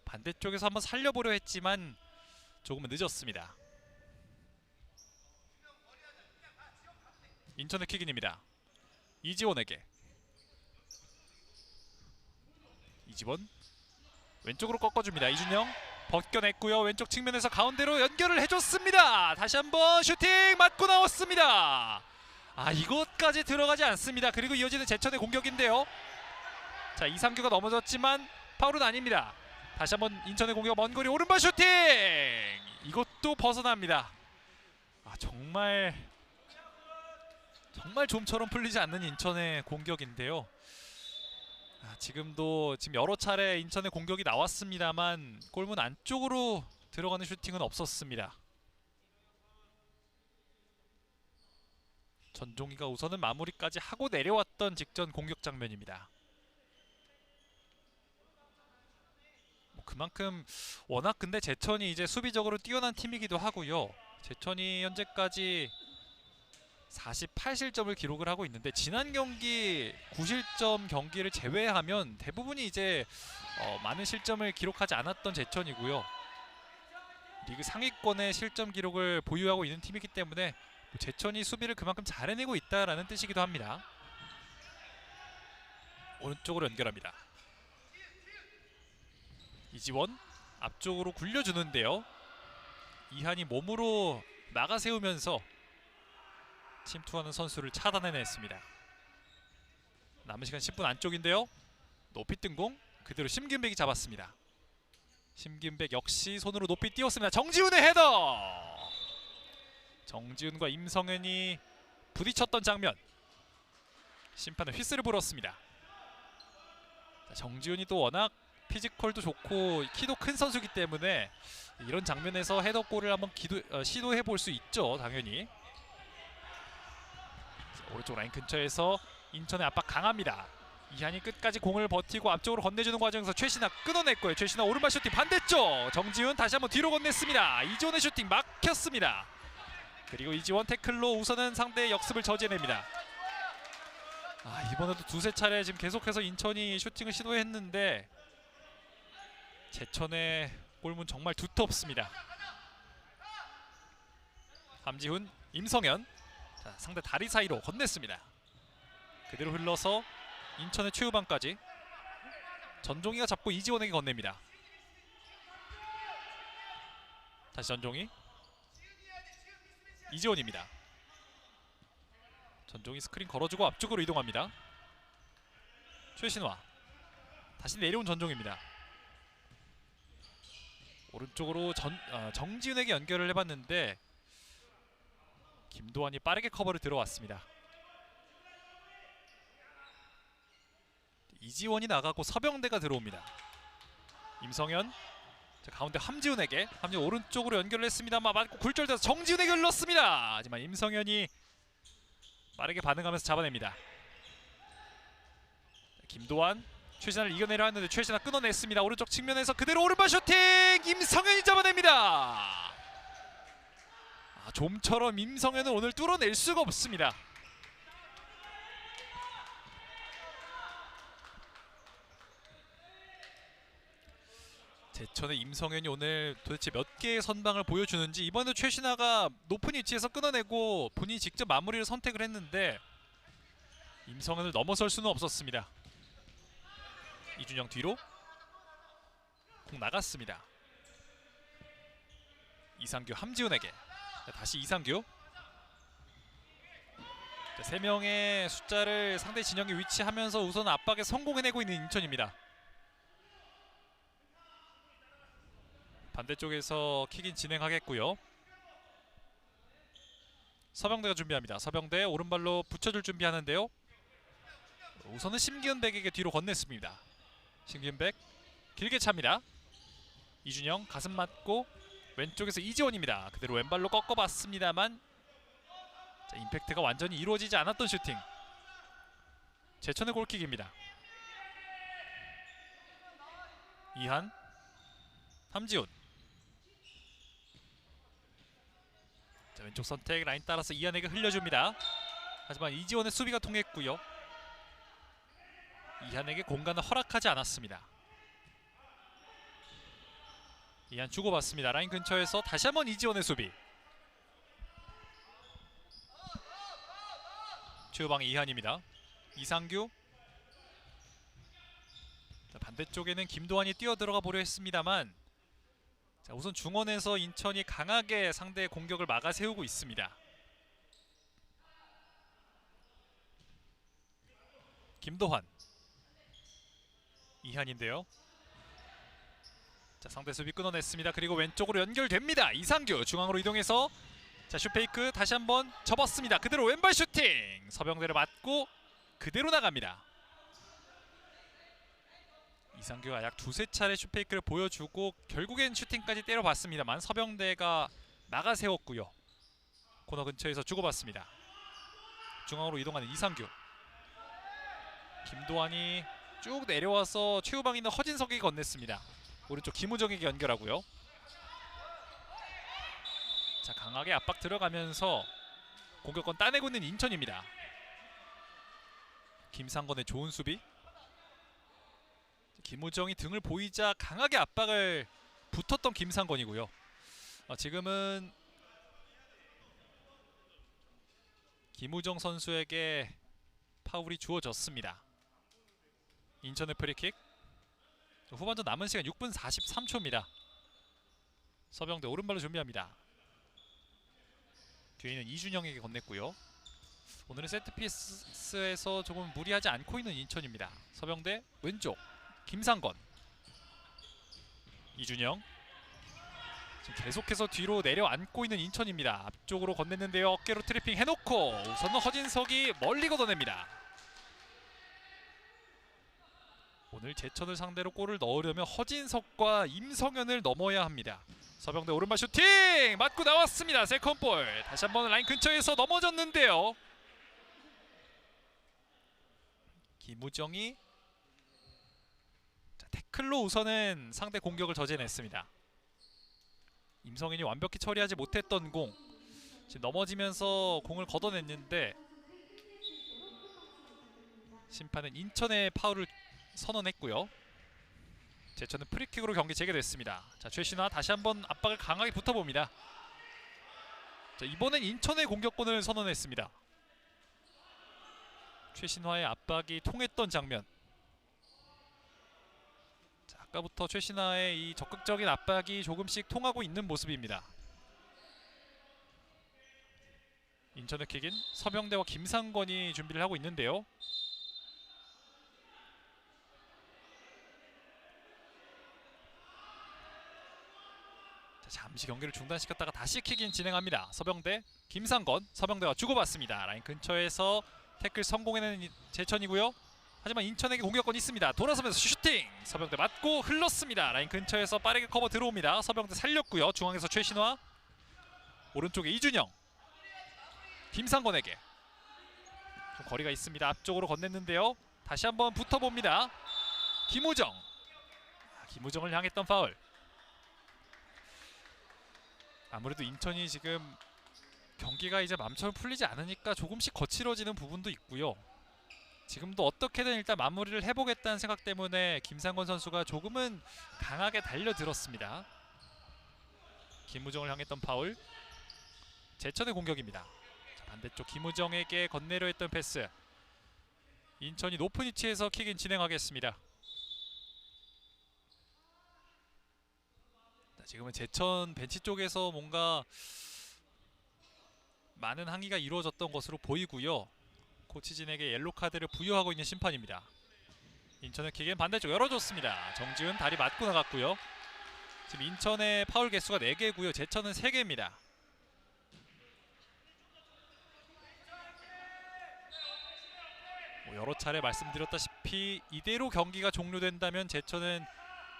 반대쪽에서 한번 살려보려 했지만 조금은 늦었습니다. 인천의 킥인입니다. 이지원에게. 이지원 왼쪽으로 꺾어줍니다. 이준영 벗겨냈고요. 왼쪽 측면에서 가운데로 연결을 해줬습니다. 다시 한번 슈팅 맞고 나왔습니다. 아, 이것까지 들어가지 않습니다. 그리고 이어지는 제천의 공격인데요. 자, 이상규가 넘어졌지만 파울은 아닙니다. 다시 한번 인천의 공격, 먼 거리 오른발 슈팅! 이것도 벗어납니다. 아, 정말 좀처럼 풀리지 않는 인천의 공격인데요. 아, 지금 여러 차례 인천의 공격이 나왔습니다만 골문 안쪽으로 들어가는 슈팅은 없었습니다. 전종희가 우선은 마무리까지 하고 내려왔던 직전 공격 장면입니다. 그만큼 워낙 근데 제천이 이제 수비적으로 뛰어난 팀이기도 하고요. 제천이 현재까지 48실점을 기록을 하고 있는데, 지난 경기 9실점 경기를 제외하면 대부분이 이제 많은 실점을 기록하지 않았던 제천이고요. 리그 상위권의 실점 기록을 보유하고 있는 팀이기 때문에 제천이 수비를 그만큼 잘 해내고 있다라는 뜻이기도 합니다. 오른쪽으로 연결합니다. 이지원 앞쪽으로 굴려주는데요. 이한이 몸으로 나가세우면서 침투하는 선수를 차단해냈습니다. 남은 시간 10분 안쪽인데요. 높이 뜬 공 그대로 심기은백이 잡았습니다. 심기은백 역시 손으로 높이 띄웠습니다. 정지훈의 헤더! 정지훈과 임성현이 부딪혔던 장면. 심판은 휘슬을 불었습니다. 자, 정지훈이 또 워낙 피지컬도 좋고 키도 큰 선수이기 때문에 이런 장면에서 헤더골을 한번 시도해 볼 수 있죠. 당연히. 자, 오른쪽 라인 근처에서 인천의 압박 강합니다. 이한이 끝까지 공을 버티고 앞쪽으로 건네주는 과정에서 최신아 끊어냈고요. 최신아 오른발 슈팅 반대쪽. 정지훈 다시 한번 뒤로 건넸습니다. 이지원의 슈팅 막혔습니다. 그리고 이지원 태클로 우선은 상대의 역습을 저지해냅니다. 아, 이번에도 두세 차례 지금 계속해서 인천이 슈팅을 시도했는데 제천의 골문 정말 두텁습니다. 함지훈, 임성현. 자, 상대 다리 사이로 건넸습니다. 그대로 흘러서 인천의 최후방까지. 전종희가 잡고 이지원에게 건넵니다. 다시 전종희. 이지원입니다. 전종희 스크린 걸어주고 앞쪽으로 이동합니다. 최신화 다시 내려온 전종입니다. 오른쪽으로 정지훈에게 연결을 해봤는데 김도환이 빠르게 커버를 들어왔습니다. 이지원이 나가고 서병대가 들어옵니다. 임성현, 자, 가운데 함지훈에게, 함지훈 오른쪽으로 연결을 했습니다만 맞고 굴절돼서 정지훈에게 흘렀습니다. 하지만 임성현이 빠르게 반응하면서 잡아냅니다. 김도환, 최신아를 이겨내려 하는데 최신아 끊어냈습니다. 오른쪽 측면에서 그대로 오른발 슈팅! 임성현이 잡아냅니다. 좀처럼 임성현은 오늘 뚫어낼 수가 없습니다. 제천의 임성현이 오늘 도대체 몇 개의 선방을 보여주는지, 이번에도 최신아가 높은 위치에서 끊어내고 본인이 직접 마무리를 선택을 했는데 임성현을 넘어설 수는 없었습니다. 이준영 뒤로 공 나갔습니다. 이상규 함지훈에게, 다시 이상규. 3명의 숫자를 상대 진영에 위치하면서 우선 압박에 성공해내고 있는 인천입니다. 반대쪽에서 킥인 진행하겠고요. 서병대가 준비합니다. 서병대 오른발로 붙여줄 준비하는데요. 우선은 심기은백에게 뒤로 건넸습니다. 심기은백 길게 찹니다. 이준영 가슴 맞고 왼쪽에서 이지원입니다. 그대로 왼발로 꺾어봤습니다만 임팩트가 완전히 이루어지지 않았던 슈팅. 제천의 골킥입니다. 이한, 함지훈. 자, 왼쪽 선택 라인 따라서 이한에게 흘려줍니다. 하지만 이지원의 수비가 통했고요. 이한에게 공간을 허락하지 않았습니다. 이한 주고받습니다. 라인 근처에서 다시 한번 이지원의 수비. 최후방이 이한입니다. 이상규. 자, 반대쪽에는 김도환이 뛰어들어가 보려 했습니다만, 자, 우선 중원에서 인천이 강하게 상대의 공격을 막아세우고 있습니다. 김도환, 이한인데요. 자, 상대 수비 끊어냈습니다. 그리고 왼쪽으로 연결됩니다. 이상규 중앙으로 이동해서, 자, 슛페이크 다시 한번 접었습니다. 그대로 왼발 슈팅. 서병대를 맞고 그대로 나갑니다. 이상규가 약 두세 차례 슛페이크를 보여주고 결국엔 슈팅까지 때려봤습니다만 서병대가 나가세웠고요. 코너 근처에서 주고받습니다. 중앙으로 이동하는 이상규. 김도환이 쭉 내려와서 최후방 있는 허진석에게 건넸습니다. 오른쪽 김우정에게 연결하고요. 자, 강하게 압박 들어가면서 공격권 따내고 있는 인천입니다. 김상건의 좋은 수비. 김우정이 등을 보이자 강하게 압박을 붙었던 김상건이고요. 지금은 김우정 선수에게 파울이 주어졌습니다. 인천의 프리킥. 후반전 남은 시간 6분 43초입니다. 서병대 오른발로 준비합니다. 뒤에 있는 이준영에게 건넸고요. 오늘은 세트피스에서 조금 무리하지 않고 있는 인천입니다. 서병대 왼쪽 김상건, 이준영. 지금 계속해서 뒤로 내려앉고 있는 인천입니다. 앞쪽으로 건넸는데요. 어깨로 트래핑 해놓고 우선은 허진석이 멀리 걷어냅니다. 오늘 제천을 상대로 골을 넣으려면 허진석과 임성현을 넘어야 합니다. 서병대 오른발 슈팅! 맞고 나왔습니다. 세컨볼. 다시 한번 라인 근처에서 넘어졌는데요. 김우정이, 자, 태클로 우선은 상대 공격을 저지해냈습니다. 임성현이 완벽히 처리하지 못했던 공, 지금 넘어지면서 공을 걷어냈는데 심판은 인천의 파울을 선언했고요. 제천은 프리킥으로 경기 재개됐습니다. 자, 최신화 다시 한번 압박을 강하게 붙어봅니다. 자, 이번엔 인천의 공격권을 선언했습니다. 최신화의 압박이 통했던 장면. 자, 아까부터 최신화의 이 적극적인 압박이 조금씩 통하고 있는 모습입니다. 인천의 킥인 서병대와 김상건이 준비를 하고 있는데요. 자, 잠시 경기를 중단시켰다가 다시 킥인 진행합니다. 서병대, 김상건, 서병대와 주고받습니다. 라인 근처에서 태클 성공해내는 제천이고요. 하지만 인천에게 공격권 있습니다. 돌아서면서 슈팅! 서병대 맞고 흘렀습니다. 라인 근처에서 빠르게 커버 들어옵니다. 서병대 살렸고요. 중앙에서 최신화, 오른쪽에 이준영, 김상건에게 좀 거리가 있습니다. 앞쪽으로 건넸는데요. 다시 한번 붙어봅니다. 김우정, 김우정을 향했던 파울. 아무래도 인천이 지금 경기가 이제 맘처럼 풀리지 않으니까 조금씩 거칠어지는 부분도 있고요. 지금도 어떻게든 일단 마무리를 해보겠다는 생각 때문에 김상건 선수가 조금은 강하게 달려들었습니다. 김우정을 향했던 파울. 제천의 공격입니다. 자, 반대쪽 김우정에게 건네려 했던 패스. 인천이 높은 위치에서 킥인 진행하겠습니다. 자, 지금은 제천 벤치 쪽에서 뭔가 많은 항의가 이루어졌던 것으로 보이고요. 코치진에게 옐로 카드를 부여하고 있는 심판입니다. 인천의 킥인 반대쪽 열어줬습니다. 정지훈 다리 맞고 나갔고요. 지금 인천의 파울 개수가 4개고요. 제천은 3개입니다. 여러 차례 말씀드렸다시피 이대로 경기가 종료된다면 제천은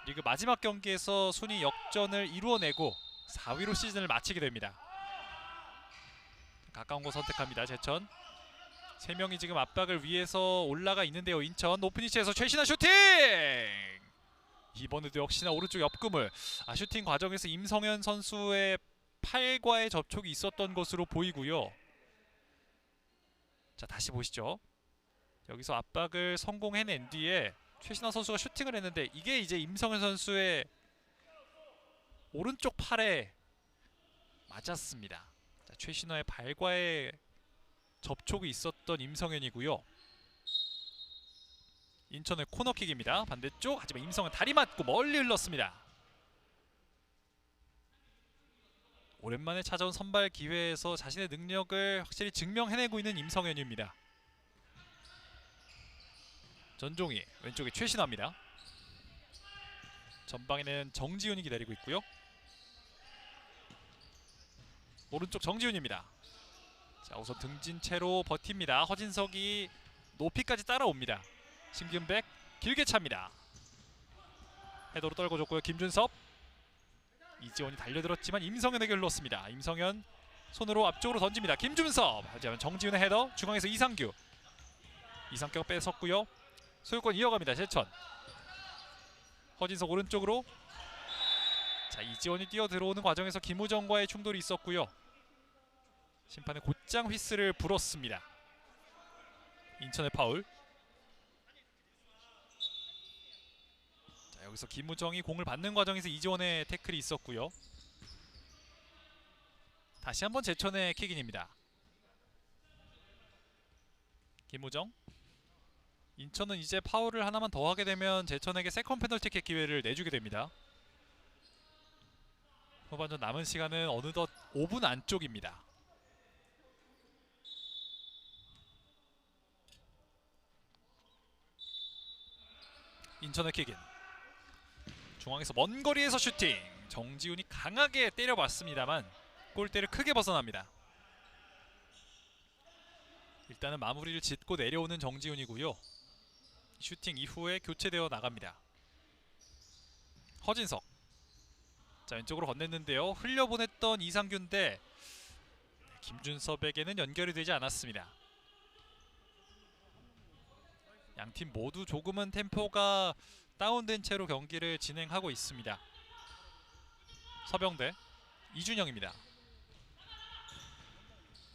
리그 마지막 경기에서 순위 역전을 이루어내고 4위로 시즌을 마치게 됩니다. 가까운 곳 선택합니다. 제천 3명이 지금 압박을 위해서 올라가 있는데요. 인천 높은 위치에서 최신화 슈팅! 이번에도 역시나 오른쪽 옆구물. 슈팅 과정에서 임성현 선수의 팔과의 접촉이 있었던 것으로 보이고요. 자, 다시 보시죠. 여기서 압박을 성공해낸 뒤에 최신화 선수가 슈팅을 했는데 이게 이제 임성현 선수의 오른쪽 팔에 맞았습니다. 자, 최신화의 발과의 접촉이 있었던 임성현이고요. 인천의 코너킥입니다. 반대쪽. 하지만 임성현 다리 맞고 멀리 흘렀습니다. 오랜만에 찾아온 선발 기회에서 자신의 능력을 확실히 증명해내고 있는 임성현입니다. 전종희 왼쪽에 최신화입니다. 전방에는 정지훈이 기다리고 있고요. 오른쪽 정지훈입니다. 자, 우선 등진 채로 버팁니다. 허진석이 높이까지 따라옵니다. 심균백 길게 찹니다. 헤더로 떨궈줬고요. 김준섭, 이지원이 달려들었지만 임성현에게 흘렀습니다. 임성현 손으로 앞쪽으로 던집니다. 김준섭, 하지만 정지훈의 헤더. 중앙에서 이상규가 뺏었고요. 소유권 이어갑니다. 제천. 허진석 오른쪽으로. 자, 이지원이 뛰어 들어오는 과정에서 김우정과의 충돌이 있었고요. 심판은 곧장 휘슬을 불었습니다. 인천의 파울. 자, 여기서 김우정이 공을 받는 과정에서 이지원의 태클이 있었고요. 다시 한번 제천의 킥인입니다. 김우정. 인천은 이제 파울을 하나만 더 하게 되면 제천에게 세컨 페널티킥 기회를 내주게 됩니다. 후반전 남은 시간은 어느덧 5분 안쪽입니다. 인천의 킥인. 중앙에서 먼 거리에서 슈팅. 정지훈이 강하게 때려봤습니다만 골대를 크게 벗어납니다. 일단은 마무리를 짓고 내려오는 정지훈이고요. 슈팅 이후에 교체되어 나갑니다. 허진석. 자, 왼쪽으로 건넸는데요. 흘려보냈던 이상규인데 김준섭에게는 연결이 되지 않았습니다. 양팀 모두 조금은 템포가 다운된 채로 경기를 진행하고 있습니다. 서병대 이준영입니다.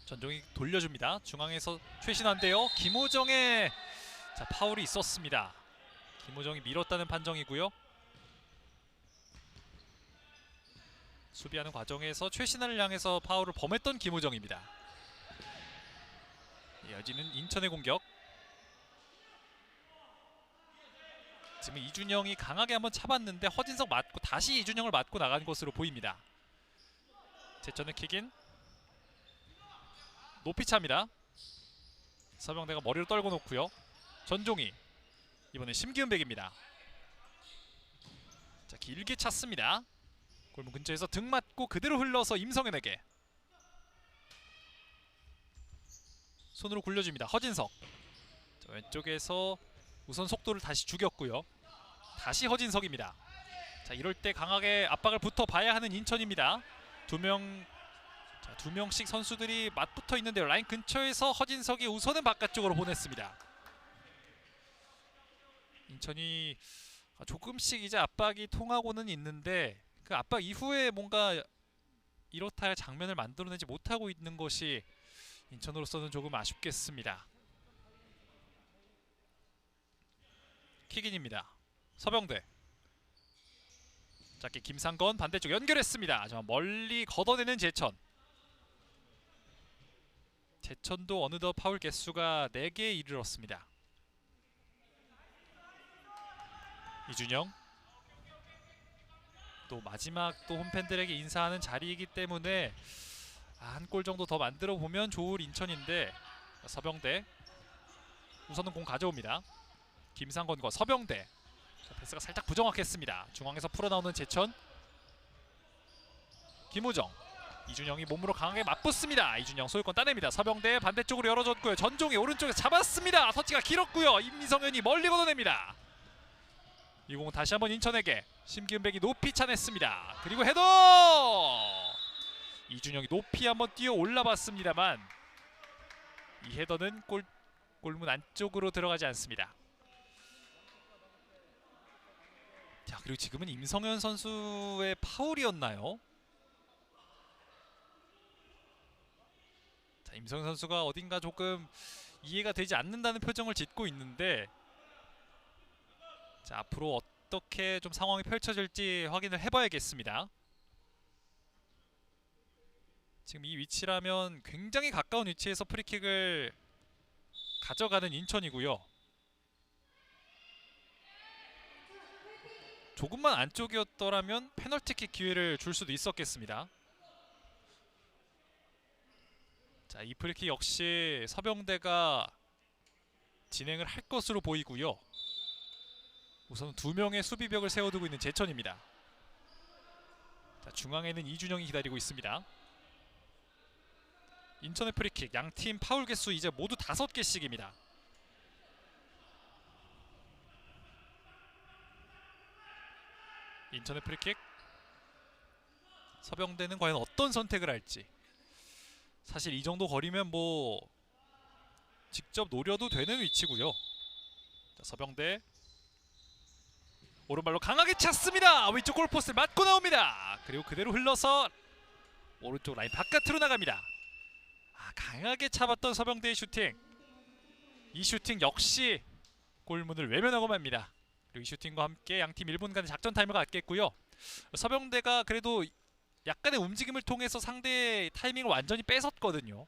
전종이 돌려줍니다. 중앙에서 최신화인데요. 김우정의 파울이 있었습니다. 김우정이 밀었다는 판정이고요. 수비하는 과정에서 최신화를 향해서 파울을 범했던 김우정입니다. 이어지는 인천의 공격. 지금 이준영이 강하게 한번 차봤는데 허진석 맞고 다시 이준영을 맞고 나간 것으로 보입니다. 제천의 킥인. 높이 찹니다. 서병대가 머리를 떨궈 놓고요. 전종희. 이번엔 심기은백입니다. 자, 길게 찼습니다. 골문 근처에서 등 맞고 그대로 흘러서 임성현에게 손으로 굴려줍니다. 허진석. 자, 왼쪽에서 우선 속도를 다시 죽였고요. 다시 허진석입니다. 자, 이럴 때 강하게 압박을 붙어봐야 하는 인천입니다. 두 명씩 선수들이 맞붙어 있는데요. 라인 근처에서 허진석이 우선은 바깥쪽으로 보냈습니다. 인천이 조금씩 이제 압박이 통하고는 있는데 그 압박 이후에 뭔가 이렇다 할 장면을 만들어내지 못하고 있는 것이 인천으로서는 조금 아쉽겠습니다. 킥인입니다. 서병대. 짧게 김상건 반대쪽 연결했습니다. 하지만 멀리 걷어내는 제천. 제천도 어느덧 파울 개수가 4개에 이르렀습니다. 이준영. 또 마지막 또 홈팬들에게 인사하는 자리이기 때문에 한 골 정도 더 만들어 보면 좋을 인천인데 서병대 우선은 공 가져옵니다. 김상건과 서병대. 자, 패스가 살짝 부정확했습니다. 중앙에서 풀어나오는 제천. 김우정. 이준영이 몸으로 강하게 맞붙습니다. 이준영 소유권 따냅니다. 서병대 반대쪽으로 열어줬고요. 전종이 오른쪽에서 잡았습니다. 터치가 길었고요. 임성현이 멀리 걷어냅니다. 이 공은 다시 한번 인천에게 심기은백이 높이 차냈습니다. 그리고 헤더! 이준영이 높이 한번 뛰어 올라봤습니다만 이 헤더는 골문 안쪽으로 들어가지 않습니다. 자, 그리고 지금은 임성현 선수의 파울이었나요? 자, 임성현 선수가 어딘가 조금 이해가 되지 않는다는 표정을 짓고 있는데 자, 앞으로 어떻게 좀 상황이 펼쳐질지 확인을 해봐야겠습니다. 지금 이 위치라면 굉장히 가까운 위치에서 프리킥을 가져가는 인천이고요. 조금만 안쪽이었더라면 페널티킥 기회를 줄 수도 있었겠습니다. 자, 이 프리킥 역시 서병대가 진행을 할 것으로 보이고요. 우선 2명의 수비벽을 세워두고 있는 제천입니다. 자, 중앙에는 이준영이 기다리고 있습니다. 인천의 프리킥, 양팀 파울 개수 이제 모두 5개씩입니다. 인천의 프리킥. 서병대는 과연 어떤 선택을 할지. 사실 이 정도 거리면 뭐 직접 노려도 되는 위치고요. 자, 서병대 오른발로 강하게 찼습니다. 위쪽 골포스를 맞고 나옵니다. 그리고 그대로 흘러서 오른쪽 라인 바깥으로 나갑니다. 강하게 차봤던 서병대의 슈팅. 이 슈팅 역시 골문을 외면하고 맙니다. 그리고 이 슈팅과 함께 양팀 1분간의 작전 타임을 갖겠고요. 서병대가 그래도 약간의 움직임을 통해서 상대의 타이밍을 완전히 뺏었거든요.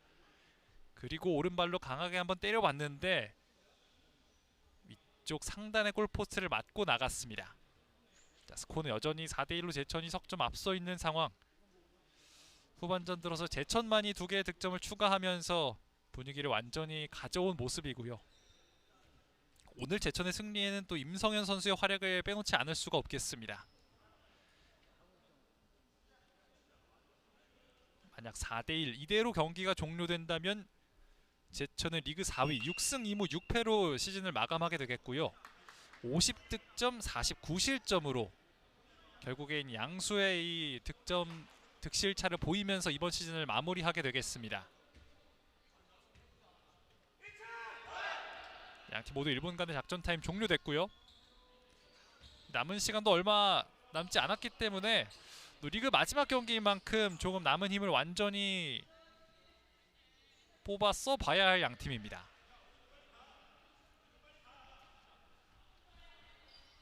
그리고 오른발로 강하게 한번 때려봤는데 위쪽 상단의 골포스트를 맞고 나갔습니다. 자, 스코어는 여전히 4대1로 제천이 석점 앞서 있는 상황. 후반전 들어서 제천만이 2개의 득점을 추가하면서 분위기를 완전히 가져온 모습이고요. 오늘 제천의 승리에는 또 임성현 선수의 활약을 빼놓지 않을 수가 없겠습니다. 만약 4대1 이대로 경기가 종료된다면 제천은 리그 4위 6승 2무 6패로 시즌을 마감하게 되겠고요. 50득점 49실점으로 결국엔 양수의 이 득실차를 보이면서 이번 시즌을 마무리하게 되겠습니다. 양팀 모두 1분간의 작전 타임 종료됐고요. 남은 시간도 얼마 남지 않았기 때문에 리그 마지막 경기인 만큼 조금 남은 힘을 완전히 뽑아 써봐야 할 양팀입니다.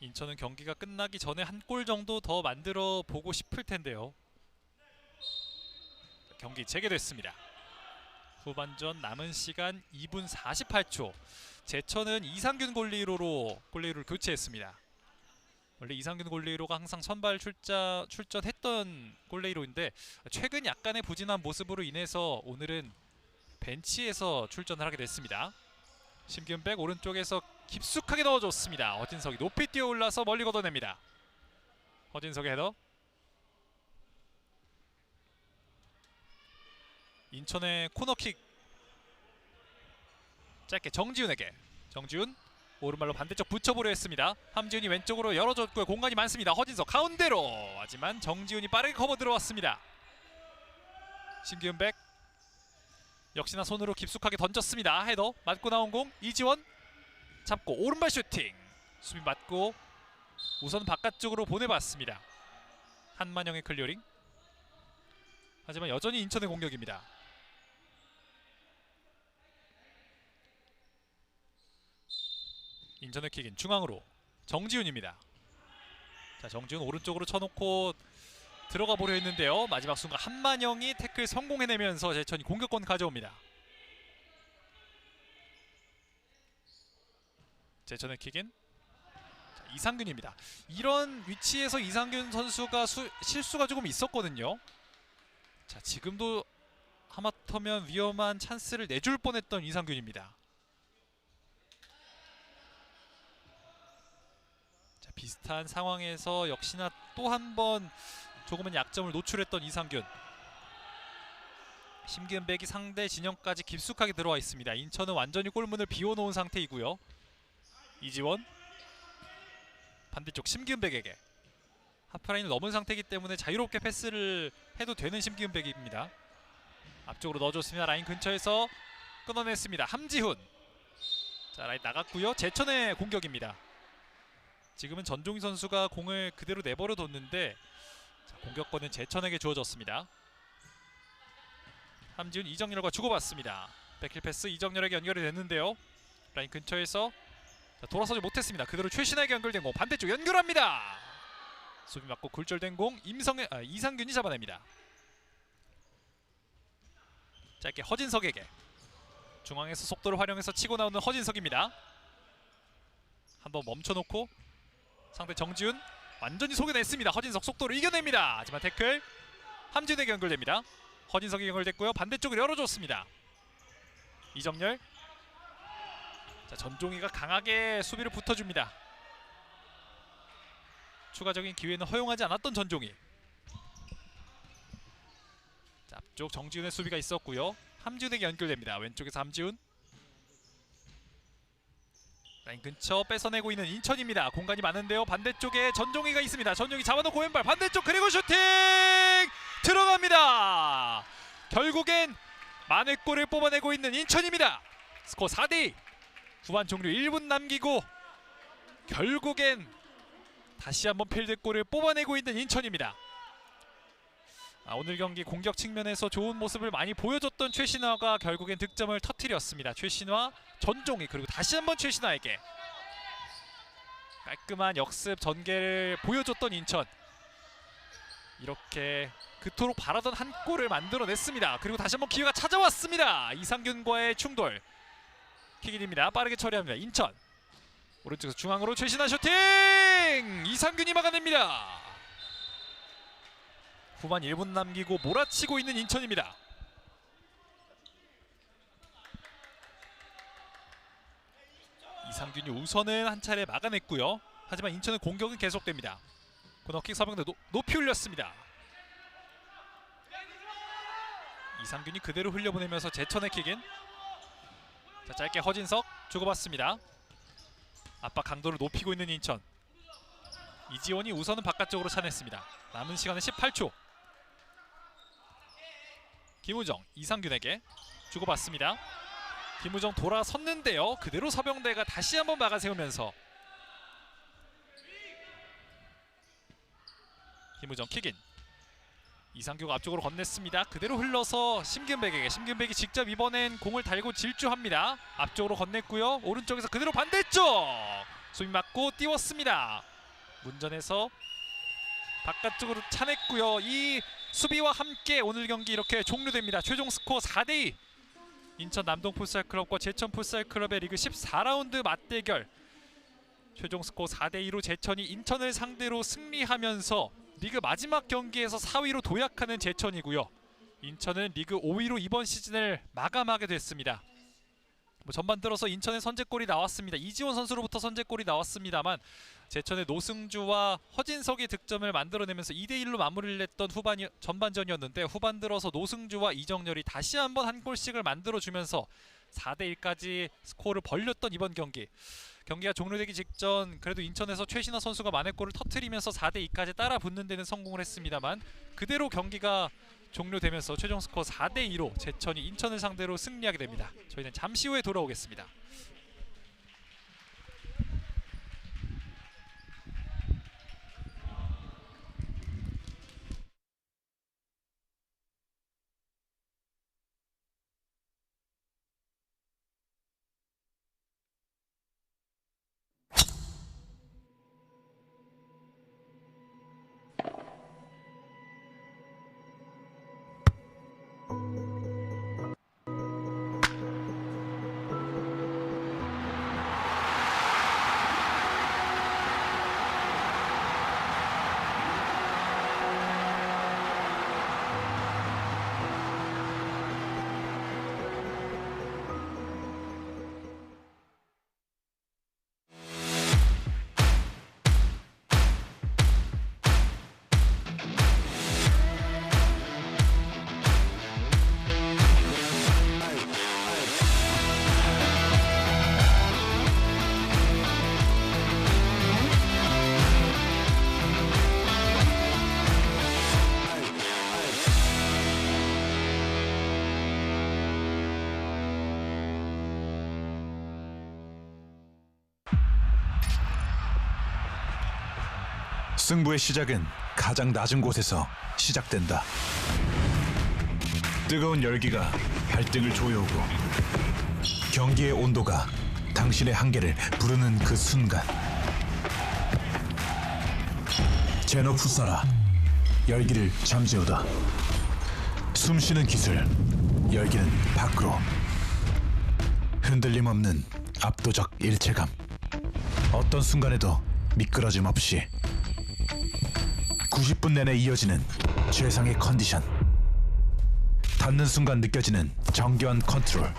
인천은 경기가 끝나기 전에 한 골 정도 더 만들어 보고 싶을 텐데요. 경기 재개됐습니다. 후반전 남은 시간 2분 48초. 제천은 이상균 골리로를 교체했습니다. 원래 이상균 골리로가 항상 선발 출전했던 골리로인데 최근 약간의 부진한 모습으로 인해서 오늘은 벤치에서 출전을 하게 됐습니다. 심기은백 오른쪽에서 깊숙하게 넣어줬습니다. 허진석이 높이 뛰어올라서 멀리 걷어냅니다. 허진석의 헤더. 인천의 코너킥 짧게 정지훈에게. 정지훈 오른발로 반대쪽 붙여보려 했습니다. 함지훈이 왼쪽으로 열어줬고요. 공간이 많습니다. 허진석 가운데로. 하지만 정지훈이 빠르게 커버 들어왔습니다. 심기훈백 역시나 손으로 깊숙하게 던졌습니다. 헤더 맞고 나온 공 이지원 잡고 오른발 슈팅. 수비 맞고 우선 바깥쪽으로 보내봤습니다. 한만영의 클리어링. 하지만 여전히 인천의 공격입니다. 인천의 킥인 중앙으로 정지훈입니다. 자, 정지훈 오른쪽으로 쳐놓고 들어가 보려 했는데요. 마지막 순간 한만영이 태클 성공해내면서 제천이 공격권 가져옵니다. 제천의 킥인 자, 이상균입니다. 이런 위치에서 이상균 선수가 실수가 조금 있었거든요. 자, 지금도 하마터면 위험한 찬스를 내줄 뻔했던 이상균입니다. 자, 비슷한 상황에서 역시나 또 한 번 조금은 약점을 노출했던 이상균. 심기은백이 상대 진영까지 깊숙하게 들어와 있습니다. 인천은 완전히 골문을 비워놓은 상태이고요. 이지원 반대쪽 심기은백에게. 하프라인을 넘은 상태이기 때문에 자유롭게 패스를 해도 되는 심기은백입니다. 앞쪽으로 넣어줬습니다. 라인 근처에서 끊어냈습니다. 함지훈. 자, 라인 나갔고요. 제천의 공격입니다. 지금은 전종희 선수가 공을 그대로 내버려 뒀는데 자, 공격권은 제천에게 주어졌습니다. 함지훈 이정열과 주고받습니다. 백힐 패스 이정열에게 연결이 됐는데요. 라인 근처에서 자, 돌아서지 못했습니다. 그대로 최신에게 연결된 공 반대쪽 연결합니다. 수비 맞고 굴절된 공 이상균이 잡아냅니다. 짧게 허진석에게. 중앙에서 속도를 활용해서 치고 나오는 허진석입니다. 한번 멈춰놓고 상대 정지훈 완전히 속여냈습니다. 허진석 속도를 이겨냅니다. 하지만 태클 함지훈에게 연결됩니다. 허진석이 연결됐고요. 반대쪽을 열어줬습니다. 이정열. 자, 전종희가 강하게 수비를 붙어줍니다. 추가적인 기회는 허용하지 않았던 전종희. 자, 앞쪽 정지훈의 수비가 있었고요. 함지훈에게 연결됩니다. 왼쪽에서 함지훈. 라인 근처 뺏어내고 있는 인천입니다. 공간이 많은데요. 반대쪽에 전종희가 있습니다. 전종희 잡아놓고 왼발 반대쪽 그리고 슈팅! 들어갑니다. 결국엔 만회골을 뽑아내고 있는 인천입니다. 스코어 4대2. 후반 종료 1분 남기고 결국엔 다시 한번 필드골을 뽑아내고 있는 인천입니다. 오늘 경기 공격 측면에서 좋은 모습을 많이 보여줬던 최신화가 결국엔 득점을 터뜨렸습니다. 최신화, 전종희 그리고 다시 한번 최신화에게 깔끔한 역습 전개를 보여줬던 인천. 이렇게 그토록 바라던 한 골을 만들어냈습니다. 그리고 다시 한번 기회가 찾아왔습니다. 이상균과의 충돌. 킥인입니다. 빠르게 처리합니다. 인천. 오른쪽에서 중앙으로 최신화 슈팅! 이상균이 막아냅니다. 후반 1분 남기고 몰아치고 있는 인천입니다. 이상균이 우선은 한 차례 막아냈고요. 하지만 인천의 공격은 계속됩니다. 코너킥 서병대 높이 올렸습니다. 이상균이 그대로 흘려보내면서 제천의 킥인. 자, 짧게 허진석 주고받습니다. 압박 강도를 높이고 있는 인천. 이지원이 우선은 바깥쪽으로 차냈습니다. 남은 시간은 18초. 김우정 이상균에게 주고받습니다. 김우정 돌아섰는데요. 그대로 서병대가 다시 한번 막아세우면서 김우정 킥인. 이상규가 앞쪽으로 건넸습니다. 그대로 흘러서 심균백에게. 심균백이 직접 이번엔 공을 달고 질주합니다. 앞쪽으로 건넸고요. 오른쪽에서 그대로 반대쪽 수비 맞고 띄웠습니다. 문전에서 바깥쪽으로 차냈고요. 이 수비와 함께 오늘 경기 이렇게 종료됩니다. 최종 스코어 4대2. 인천 남동풋살클럽과 제천풋살클럽의 리그 14라운드 맞대결. 최종 스코어 4대2로 제천이 인천을 상대로 승리하면서 리그 마지막 경기에서 4위로 도약하는 제천이고요. 인천은 리그 5위로 이번 시즌을 마감하게 됐습니다. 전반 들어서 인천의 선제골이 나왔습니다. 이지원 선수로부터 선제골이 나왔습니다만 제천의 노승주와 허진석이 득점을 만들어내면서 2대1로 마무리를 했던 전반전이었는데 후반 들어서 노승주와 이정열이 다시 한번 한 골씩을 만들어주면서 4대1까지 스코어를 벌렸던 이번 경기가 종료되기 직전 그래도 인천에서 최신화 선수가 만회골을 터뜨리면서 4대2까지 따라 붙는 데는 성공을 했습니다만 그대로 경기가 종료되면서 최종 스코어 4대2로 제천이 인천을 상대로 승리하게 됩니다. 저희는 잠시 후에 돌아오겠습니다. 승부의 시작은 가장 낮은 곳에서 시작된다. 뜨거운 열기가 발등을 조여오고 경기의 온도가 당신의 한계를 부르는 그 순간, 제너 풋사라, 열기를 잠재우다. 숨쉬는 기술, 열기는 밖으로. 흔들림 없는 압도적 일체감, 어떤 순간에도 미끄러짐 없이 90분 내내 이어지는 최상의 컨디션, 닿는 순간 느껴지는 정교한 컨트롤,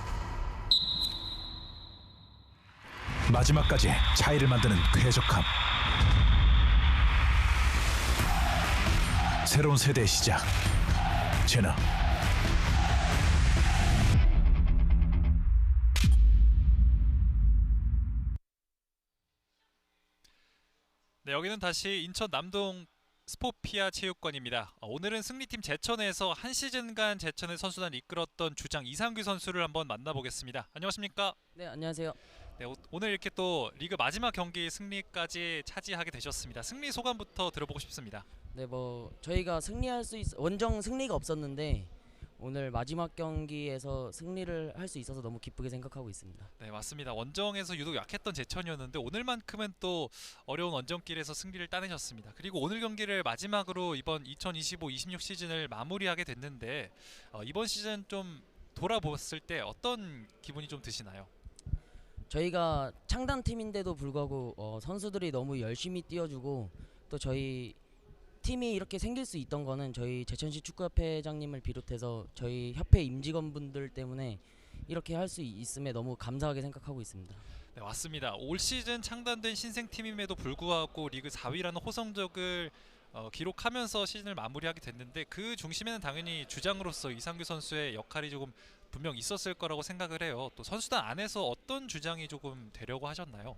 마지막까지 차이를 만드는 쾌적함. 새로운 세대의 시작, 제너. 네, 여기는 다시 인천 남동 스포피아 체육관입니다. 오늘은 승리팀 제천에서 한 시즌간 제천의 선수단을 이끌었던 주장 이상규 선수를 한번 만나보겠습니다. 안녕하십니까? 네, 안녕하세요. 네, 오늘 이렇게 또 리그 마지막 경기 승리까지 차지하게 되셨습니다. 승리 소감부터 들어보고 싶습니다. 네, 저희가 원정 승리가 없었는데 오늘 마지막 경기에서 승리를 할 수 있어서 너무 기쁘게 생각하고 있습니다. 네, 맞습니다. 원정에서 유독 약했던 제천이었는데 오늘만큼은 또 어려운 원정길에서 승리를 따내셨습니다. 그리고 오늘 경기를 마지막으로 이번 2025-26 시즌을 마무리하게 됐는데 이번 시즌 좀 돌아보았을 때 어떤 기분이 좀 드시나요? 저희가 창단팀인데도 불구하고 선수들이 너무 열심히 뛰어주고, 또 저희 팀이 이렇게 생길 수 있던 거는 저희 제천시 축구협회장님을 비롯해서 저희 협회 임직원분들 때문에 이렇게 할 수 있음에 너무 감사하게 생각하고 있습니다. 네, 맞습니다. 올 시즌 창단된 신생팀임에도 불구하고 리그 4위라는 호성적을 기록하면서 시즌을 마무리하게 됐는데 그 중심에는 당연히 주장으로서 이상규 선수의 역할이 조금 분명 있었을 거라고 생각을 해요. 또 선수단 안에서 어떤 주장이 조금 되려고 하셨나요?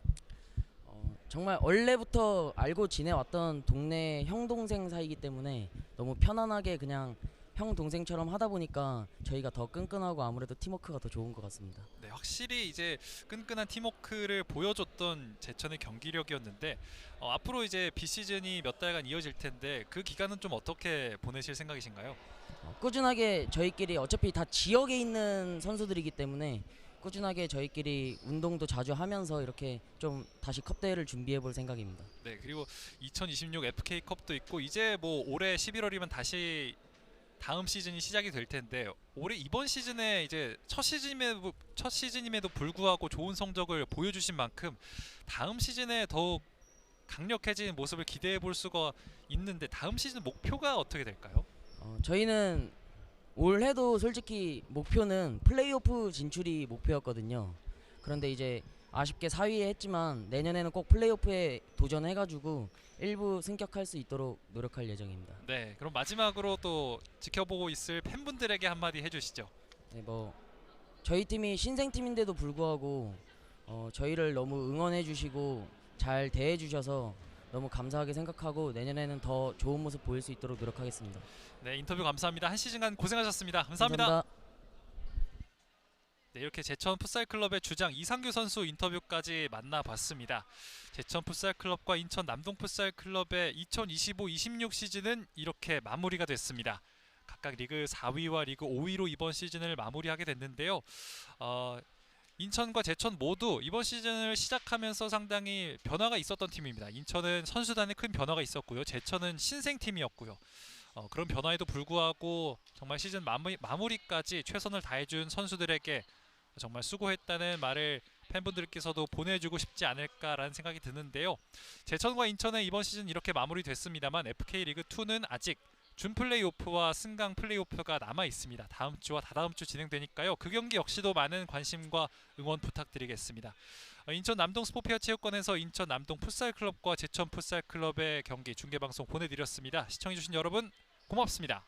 정말 원래부터 알고 지내왔던 동네 형 동생 사이기 때문에 너무 편안하게 그냥 형 동생처럼 하다 보니까 저희가 더 끈끈하고 아무래도 팀워크가 더 좋은 것 같습니다. 네, 확실히 이제 끈끈한 팀워크를 보여줬던 제천의 경기력이었는데 앞으로 이제 비시즌이 몇 달간 이어질 텐데 그 기간은 좀 어떻게 보내실 생각이신가요? 꾸준하게 저희끼리 어차피 다 지역에 있는 선수들이기 때문에 꾸준하게 저희끼리 운동도 자주 하면서 이렇게 좀 다시 컵 대회를 준비해 볼 생각입니다. 네, 그리고 2026 FK컵도 있고 이제 뭐 올해 11월이면 다시 다음 시즌이 시작이 될 텐데 올해 이번 시즌에 이제 첫 시즌임에도 불구하고 좋은 성적을 보여주신 만큼 다음 시즌에 더욱 강력해진 모습을 기대해 볼 수가 있는데 다음 시즌 목표가 어떻게 될까요? 저희는 올해도 솔직히 목표는 플레이오프 진출이 목표였거든요. 그런데 이제 아쉽게 4위에 했지만 내년에는 꼭 플레이오프에 도전해가지고 일부 승격할 수 있도록 노력할 예정입니다. 네, 그럼 마지막으로 또 지켜보고 있을 팬분들에게 한마디 해주시죠. 네, 저희 팀이 신생팀인데도 불구하고 저희를 너무 응원해주시고 잘 대해주셔서 너무 감사하게 생각하고 내년에는 더 좋은 모습 보일 수 있도록 노력하겠습니다. 네, 인터뷰 감사합니다. 한 시즌간 고생하셨습니다. 감사합니다. 감사합니다. 네, 이렇게 제천 풋살클럽의 주장 이상규 선수 인터뷰까지 만나봤습니다. 제천 풋살클럽과 인천 남동풋살클럽의 2025-26 시즌은 이렇게 마무리가 됐습니다. 각각 리그 4위와 리그 5위로 이번 시즌을 마무리하게 됐는데요. 인천과 제천 모두 이번 시즌을 시작하면서 상당히 변화가 있었던 팀입니다. 인천은 선수단에 큰 변화가 있었고요. 제천은 신생팀이었고요. 그런 변화에도 불구하고 정말 시즌 마무리까지 최선을 다해준 선수들에게 정말 수고했다는 말을 팬분들께서도 보내주고 싶지 않을까라는 생각이 드는데요. 제천과 인천은 이번 시즌 이렇게 마무리됐습니다만 FK리그2는 아직 준 플레이오프와 승강 플레이오프가 남아 있습니다. 다음 주와 다다음 주 진행되니까요. 그 경기 역시도 많은 관심과 응원 부탁드리겠습니다. 인천 남동 스포피아 체육관에서 인천 남동 풋살클럽과 제천 풋살클럽의 경기 중계방송 보내드렸습니다. 시청해주신 여러분 고맙습니다.